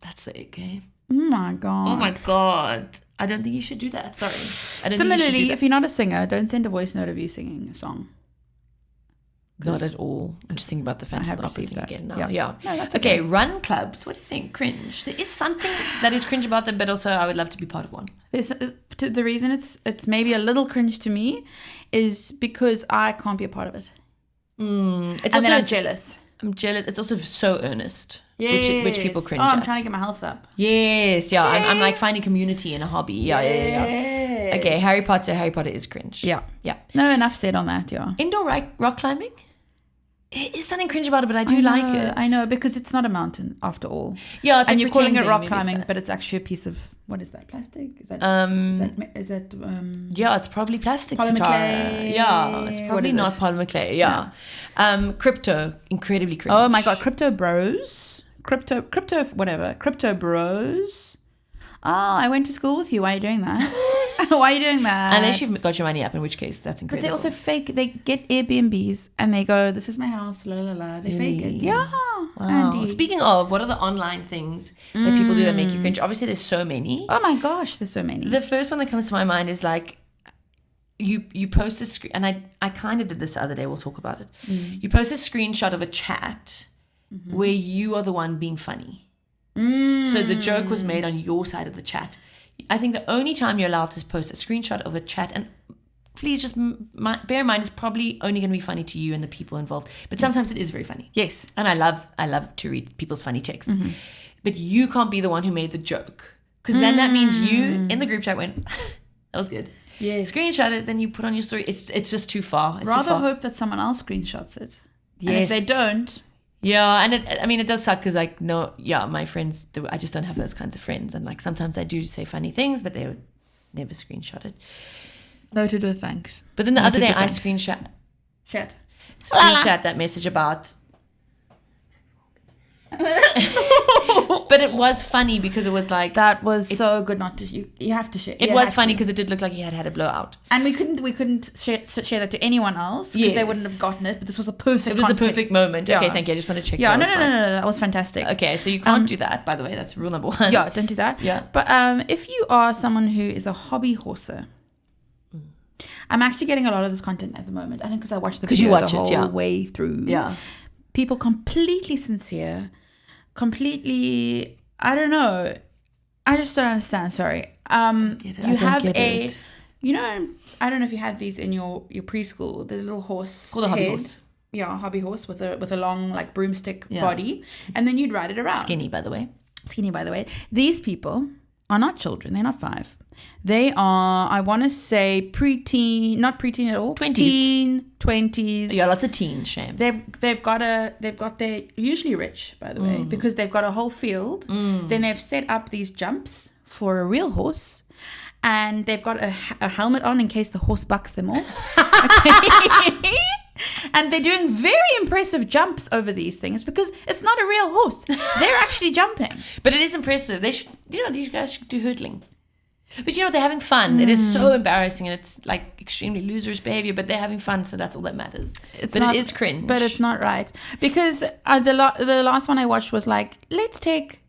That's the okay. Oh my god. I don't think you should do that. Sorry. Similarly, if you're not a singer, don't send a voice note of you singing a song. Not at all. I'm just thinking about the Phantom of the Opera thing again now. Yeah. No, that's okay, run clubs. What do you think? Cringe. There is something that is cringe about them, but also I would love to be part of one. The reason it's maybe a little cringe to me is because I can't be a part of it. I'm jealous. I'm jealous. It's also so earnest, which people cringe at. I'm trying to get my health up. Yes, yeah. I'm like finding community in a hobby. Yeah. Okay, Harry Potter is cringe. Yeah. No, enough said on that, yeah. Indoor rock climbing? It is something cringe about it, but I do like it. I know, because it's not a mountain after all. Yeah, it's and you're calling it rock climbing, but it's actually a piece of, what is that, plastic? Is that yeah, it's probably plastic, polymer Sitaara. Clay. Yeah, it's probably not polymer clay. Yeah. Crypto, incredibly cringe. Oh my god, crypto bros. Crypto bros. Oh, I went to school with you. Why are you doing that? Why are you doing that? Unless you've got your money up, in which case that's incredible. But they also fake. They get Airbnbs and they go, "This is my house." La la la. They fake it. Yeah. Wow. Andie. Speaking of, what are the online things that people do that make you cringe? Obviously, there's so many. Oh my gosh, there's so many. The first one that comes to my mind is like, you post a screen, and I kind of did this the other day. We'll talk about it. You post a screenshot of a chat where you are the one being funny. So the joke was made on your side of the chat. I think the only time you're allowed to post a screenshot of a chat, and please just bear in mind, it's probably only going to be funny to you and the people involved. But sometimes it is very funny. Yes. And I love to read people's funny texts. But you can't be the one who made the joke. Because then that means you in the group chat went, that was good. Yes. Screenshot it, then you put on your story. It's just too far. It's rather too far. hope that someone else screenshots it. Yes. And if they don't... Yeah, and it does suck because my friends, I just don't have those kinds of friends, and like sometimes I do say funny things, but they would never screenshot it. Noted with thanks. But then the other day I screenshot that message about. But it was funny because it was like that was so good not to you have to share. It was funny because it did look like he had a blowout, and we couldn't share that to anyone else because they wouldn't have gotten it. But this was a perfect. It was context. the perfect moment. Yeah. Okay, thank you. I just want to check. Yeah, no, that was fantastic. Okay, so you can't do that. By the way, that's rule number 1. Yeah, don't do that. Yeah, but if you are someone who is a hobby horser. I'm actually getting a lot of this content at the moment. I think because I watched the video the whole way through. Yeah, people completely sincere. Completely, I don't know. I just don't understand. Sorry. You have I don't know if you had these in your preschool. The little horse called a hobby horse. Yeah, hobby horse with a long like broomstick body, and then you'd ride it around. Skinny, by the way. These people are not children. They're not 5. They are, I want to say, preteen, not preteen at all. 20s. Teen, 20s. Yeah, lots of teens, shame. They've got their, usually rich, by the way, because they've got a whole field. Then they've set up these jumps for a real horse. And they've got a helmet on in case the horse bucks them off. And they're doing very impressive jumps over these things because it's not a real horse. They're actually jumping. But it is impressive. They should, these guys should do hurdling. But they're having fun. It is so embarrassing and it's like extremely losers behavior, but they're having fun, so that's all that matters. It is cringe. But it's not right. Because the last one I watched was like, let's take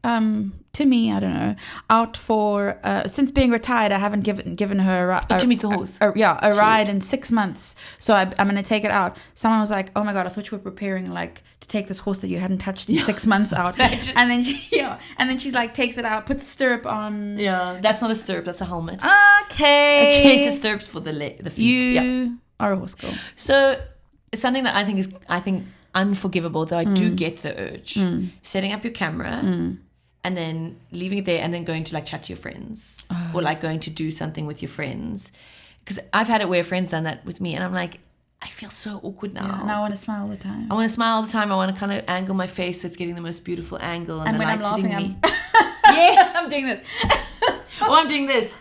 Timmy, I don't know, out for, since being retired, I haven't given her Timmy's the horse. a ride in 6 months. So I'm going to take it out. Someone was like, oh my God, I thought you were preparing like to take this horse that you hadn't touched in 6 months out. And then she's like, takes it out, puts a stirrup on. Yeah, that's not a stirrup, that's a helmet. Okay. A case of stirrups for the feet. Or a horse girl. So it's something that I think unforgivable, though I do get the urge. Setting up your camera and then leaving it there and then going to like chat to your friends or like going to do something with your friends. Because I've had it where a friend's done that with me and I'm like, I feel so awkward now. Yeah, and I want to smile all the time. I want to smile all the time. I want to kind of angle my face so it's getting the most beautiful angle. And when I'm laughing, I'm doing this. I'm doing this.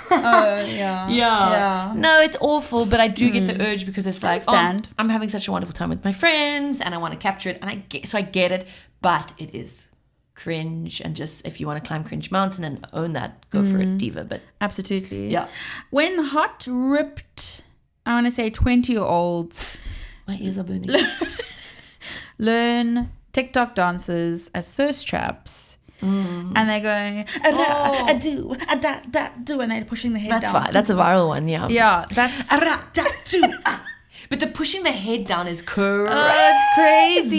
Oh, yeah. Yeah. No, it's awful, but I do get the urge because it's like, I'm having such a wonderful time with my friends and I want to capture it. And I get it, but it is cringe. And just if you want to climb Cringe Mountain and own that, go for it, diva. But absolutely. Yeah. When hot, ripped, I want to say 20-year-olds. My ears are burning. Learn TikTok dances as thirst traps. And they're going, do, and they're pushing the head down. That's a viral one, yeah. Yeah, that's... But the pushing the head down is crazy. It's crazy.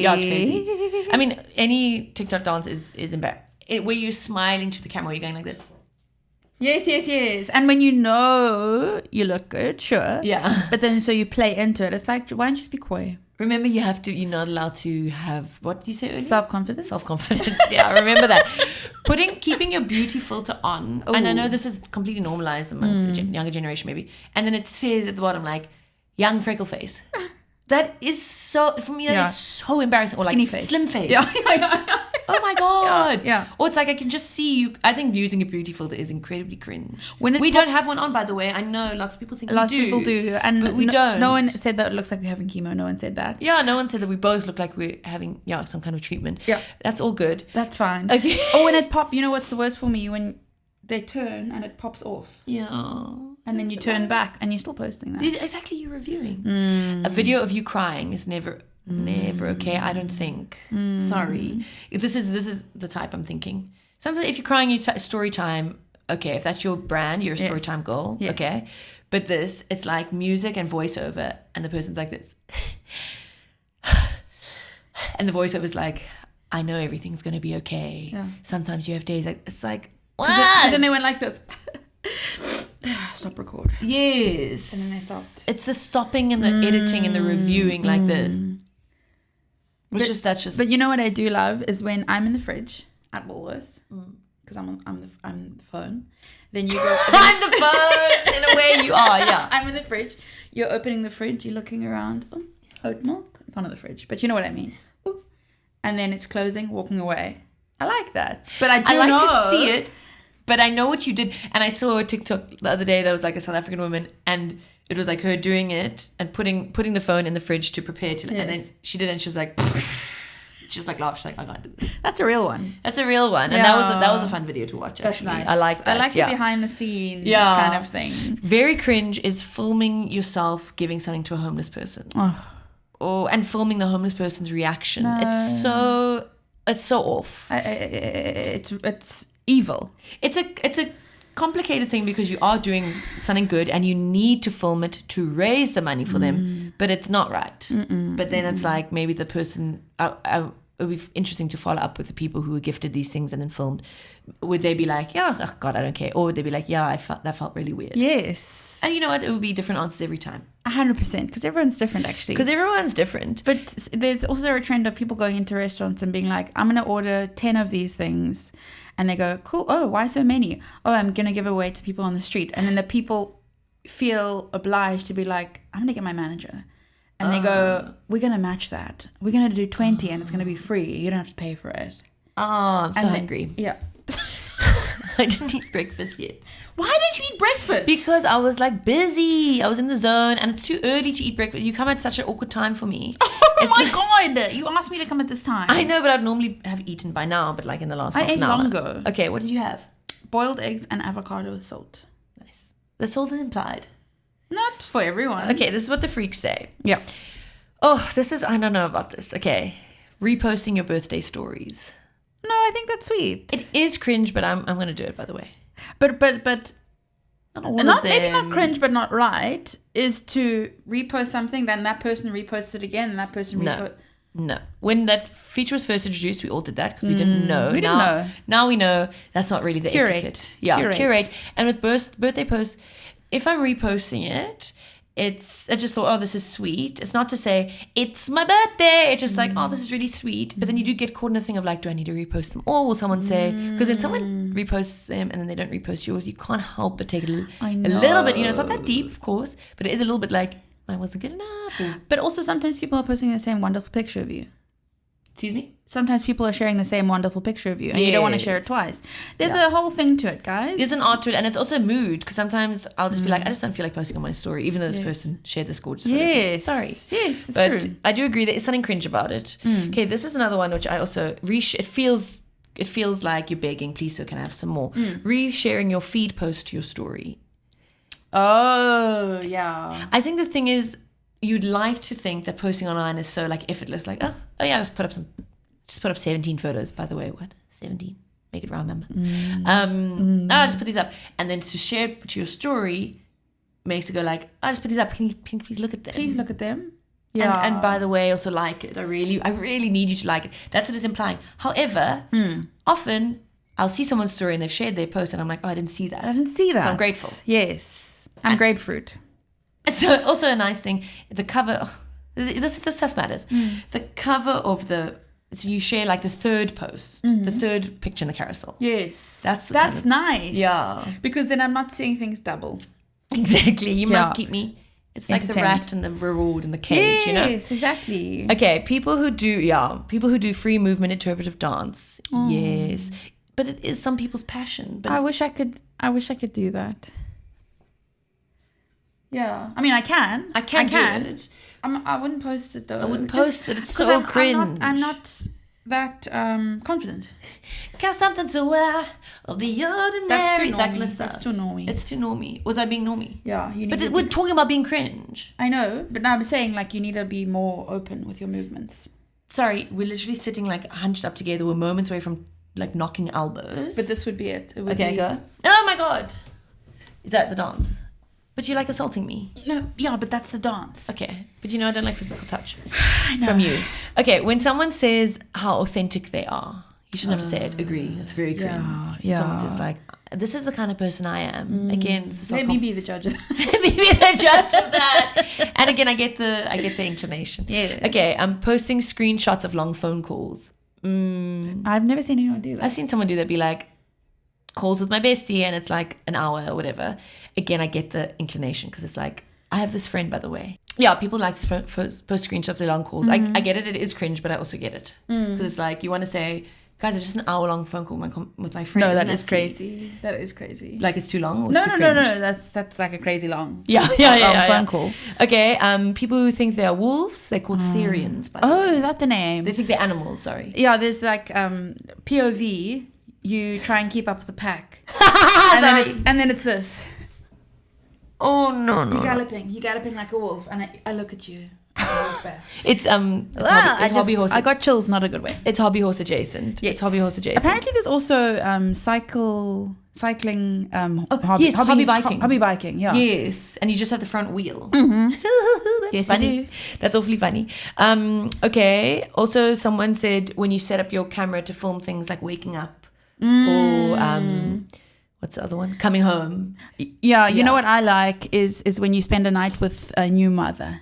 Yeah, it's crazy. I mean, any TikTok dance is embarrassing. Where you're smiling to the camera, you're going like this. Yes. And when you know you look good, sure. Yeah. But then so you play into it. It's like, why don't you just be coy? Remember, you're not allowed to have, what did you say earlier? Self-confidence. Yeah, remember that. Keeping your beauty filter on. Ooh. And I know this is completely normalized amongst the younger generation maybe. And then it says at the bottom like, young freckle face. That is so, for me, that is so embarrassing. Or skinny like face. Slim face. Yeah. Oh my God. Yeah. Or it's like I can just see you. I think using a beauty filter is incredibly cringe. We don't have one on, by the way. I know lots of people think lots of people do. But we don't. No one said that it looks like we're having chemo. No one said that. Yeah, no one said that we both look like we're having some kind of treatment. Yeah. That's all good. That's fine. Okay. Or when it pops, you know what's the worst for me? When they turn and it pops off. Yeah. And then you turn back and you're still posting that. Exactly, you're reviewing. A video of you crying is never okay, I don't think. Sorry. This is the type I'm thinking. Sometimes if you're crying, you story time. Okay, if that's your brand, you're a story time girl. Yes. Okay. But it's like music and voiceover, and the person's like this. And the voiceover's like, I know everything's going to be okay. Yeah. Sometimes you have days like, it's like, what? Because then they went like this. Stop record. Yes. And then they stopped. It's the stopping and the editing and the reviewing like this. But you know what I do love is when I'm in the fridge at Woolworths, because I'm the phone. Then you go. I'm the phone. In a way, you are. Yeah. I'm in the fridge. You're opening the fridge. You're looking around. Oh, oat milk. It's under the fridge, but you know what I mean. Ooh. And then it's closing, walking away. I like that. But I like to see it. But I know what you did. And I saw a TikTok the other day that was like a South African woman, and it was like her doing it and putting the phone in the fridge to prepare to. Yes. And then she did it and she was like, she just like laughed. She's like, I can't do this. That's a real one. That's a real one. And that was a fun video to watch, actually. That's nice. I like that. I like the behind the scenes kind of thing. Very cringe is filming yourself giving something to a homeless person. And filming the homeless person's reaction. No. It's so off. It's evil. It's a complicated thing because you are doing something good and you need to film it to raise the money for them, but it's not right. But then it's like maybe the person it would be interesting to follow up with the people who were gifted these things and then filmed. Would they be like, oh God, I don't care, or would they be like, that felt really weird? Yes. And you know what, it would be different answers every time. 100%, because everyone's different, actually. Because everyone's different. But there's also a trend of people going into restaurants and being like, I'm going to order 10 of these things. And they go, cool. Oh, why so many? Oh, I'm going to give away to people on the street. And then the people feel obliged to be like, I'm going to get my manager. And they go, we're going to match that. We're going to do 20 and it's going to be free. You don't have to pay for it. Oh, I'm so hungry. Yeah. I didn't eat breakfast yet. Why didn't you eat breakfast? Because I was like busy. I was in the zone and it's too early to eat breakfast. You come at such an awkward time for me. Oh my God. You asked me to come at this time. I know, but I'd normally have eaten by now, but like in the last half an hour. I ate long ago. Okay, what did you have? Boiled eggs and avocado with salt. Nice. The salt is implied. Not for everyone. Okay, this is what the freaks say. Yeah. Oh, I don't know about this. Okay. Reposting your birthday stories. No, I think that's sweet. It is cringe, but I'm going to do it, by the way. But maybe not cringe, but not right, is to repost something, then that person reposts it again, and that person No. When that feature was first introduced, we all did that because we didn't know. We didn't know. Now we know that's not really the etiquette. Yeah, curate. And with birthday posts, if I'm reposting it, I just thought, oh, this is sweet. It's not to say it's my birthday. It's just like, oh, this is really sweet. But then you do get caught in the thing of like, do I need to repost them? Or will someone say, because when someone reposts them and then they don't repost yours, you can't help but take a little bit, it's not that deep, of course, but it is a little bit like, mine wasn't good enough. But also sometimes people are posting the same wonderful picture of you. Excuse me? Sometimes people are sharing the same wonderful picture of you and you don't want to share it twice. There's a whole thing to it, guys. There's an art to it, and it's also a mood, because sometimes I'll just be like, I just don't feel like posting on my story, even though this person shared this gorgeous photo. Yes. Sorry. Yes, it's but true. I do agree there is something cringe about it. Okay, this is another one which I also it feels like you're begging, please, so can I have some more? Resharing your feed post to your story. Oh, yeah. I think the thing is, you'd like to think that posting online is so like effortless, like, oh yeah, just put up 17 photos, by the way. What? 17? Make it round number. Just put these up. And then to share it to your story makes it go like, I just put these up. Can you please look at them? Please look at them. Yeah. And by the way, also like it. I really need you to like it. That's what it's implying. However, often I'll see someone's story and they've shared their post and I'm like, oh, I didn't see that. So I'm grateful. Yes. I'm grapefruit. So also a nice thing, the cover, this stuff matters. The cover of so you share like the third post, the third picture in the carousel. Yes. That's nice. Yeah. Because then I'm not seeing things double. Exactly. You must keep me. It's like the rat and the reward in the cage, Yes, exactly. Okay, people who do free movement interpretive dance. Yes. But it is some people's passion. But I wish I could do that. Yeah. I mean, I can. I can do it. I wouldn't post it though. I wouldn't post it. It's so cringe. I'm not that confident. Got something to wear of the ordinary. That's too that kind normie. of stuff. That's too normie. It's too normie. Was I being normie? Yeah. But we're talking about being cringe. I know, but now I'm saying like you need to be more open with your movements. Sorry, we're literally sitting like hunched up together. We're moments away from like knocking elbows. But this would be it. It would okay, go. Oh my god. Is that the dance? But you like assaulting me. No, yeah, but that's the dance. Okay, but I don't like physical touch from you. Okay, when someone says how authentic they are, you shouldn't have to say it. Agree. It's very cringe. Yeah. Someone says like, this is the kind of person I am. Again, this is let me be the judge of that. Let me be the judge of that. And again, I get the inclination. Yes. Okay, I'm posting screenshots of long phone calls. I've never seen anyone do that. I've seen someone do that, be like, calls with my bestie, and it's like an hour or whatever. Again, I get the inclination because it's like, I have this friend, by the way. Yeah, people like to post screenshots of their long calls. I get it. It is cringe, but I also get it. Because it's like, you want to say, guys, it's just an hour-long phone call with my friend. No, that is crazy. That is crazy. Like, it's too long? Or No. That's like a crazy long. Phone call. Okay, people who think they are wolves, they're called Syrians. By the way. Is that the name? They think they're animals, sorry. Yeah, there's like POV, you try and keep up with the pack. and then it's this. Oh, no. You're galloping like a wolf, and I look at you. It's hobby horse. I got chills, not a good way. It's hobby horse adjacent. Yes. It's hobby horse adjacent. Apparently, there's also cycling. Hobby biking. Hobby biking. Yeah. Yes, and you just have the front wheel. That's yes, funny. you do. That's awfully funny. Okay. Also, someone said when you set up your camera to film things like waking up or what's the other one? Coming home. Yeah, you know what I like is when you spend a night with a new mother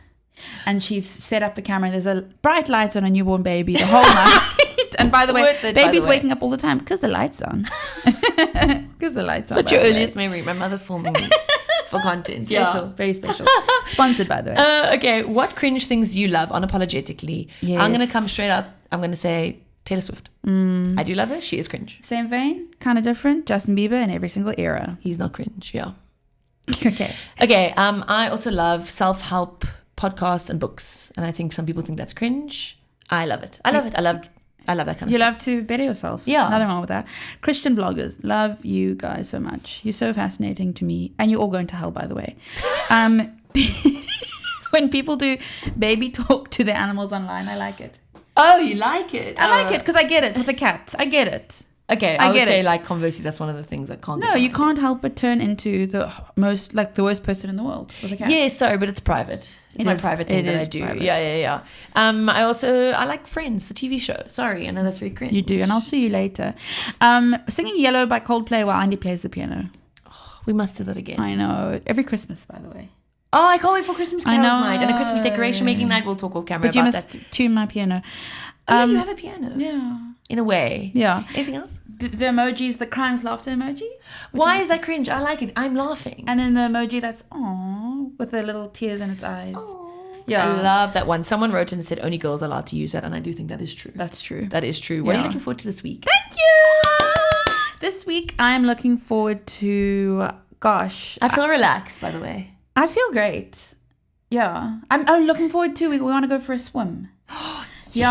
and she's set up the camera. There's a bright light on a newborn baby the whole night. And by the way, baby's waking up all the time because the light's on. Because the light's on. What's your earliest memory? My mother filming me for content. Special, very special. Sponsored, by the way. Okay, what cringe things do you love unapologetically? Yes. I'm going to come straight up. I'm going to say Taylor Swift. I do love her. She is cringe. Same vein, kind of different. Justin Bieber in every single era. He's not cringe, yeah. Okay. I also love self-help podcasts and books. And I think some people think that's cringe. I love it. I love that kind of stuff. You love to better yourself. Yeah. Nothing wrong with that. Christian vloggers. Love you guys so much. You're so fascinating to me. And you're all going to hell, by the way. When people do baby talk to their animals online, I like it. Oh, you like it? I like it because I get it with the cats. I get it. Okay, I would say like conversely, that's one of the things I can't. No, you can't help but turn into the worst person in the world with a cat. Yeah, sorry, but it's private. It's my private thing that I do. Private. Yeah. I like Friends, the TV show. Sorry, I know that's very cringe. You do, and I'll see you later. Singing Yellow by Coldplay while Andie plays the piano. Oh, We must do that again. I know. Every Christmas, by the way. Oh, I can't wait for Christmas I carols know. night and a Christmas decoration making night. We'll talk off camera But you about must that. tune my piano. Oh, yeah, you have a piano. Yeah. In a way. Yeah. Anything else? The emojis, the crying with laughter emoji. Why is that cringe? I like it. I'm laughing. And then the emoji that's aww with the little tears in its eyes. Aww. Yeah. I love that one. Someone wrote in and said only girls are allowed to use that, and I do think that is true. That's true. That is true. What are Yeah. you looking forward to this week? Thank you. This week I'm looking forward to, gosh. I feel relaxed, by the way. I feel great. Yeah. I'm looking forward to, we want to go for a swim. Yeah.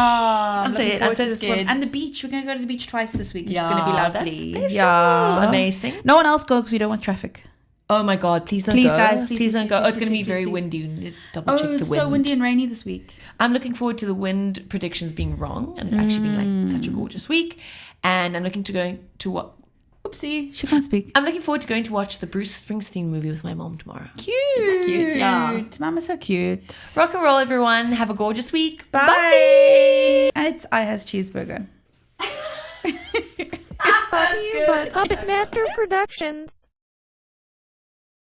I'm so looking forward to the scared. swim. And the beach. We're going to go to the beach twice this week. Which Yeah, is going to be that's lovely. special. Yeah. Amazing. No one else go because we don't want traffic. Oh my God, please don't Please, go. guys, Please please, don't please, go. Oh, it's please, going to be please, very please. windy. You need to double Oh, check the it's wind. so windy and rainy this week. I'm looking forward to the wind predictions being wrong and it actually being like such a gorgeous week. And I'm looking to going to what? Oopsie, she can't speak. I'm looking forward to going to watch the Bruce Springsteen movie with my mom tomorrow. Cute. Isn't that cute? Yeah. Mama's so cute. Rock and roll, everyone. Have a gorgeous week. Bye. And it's I Has Cheeseburger. Brought to you by Puppet Master Productions.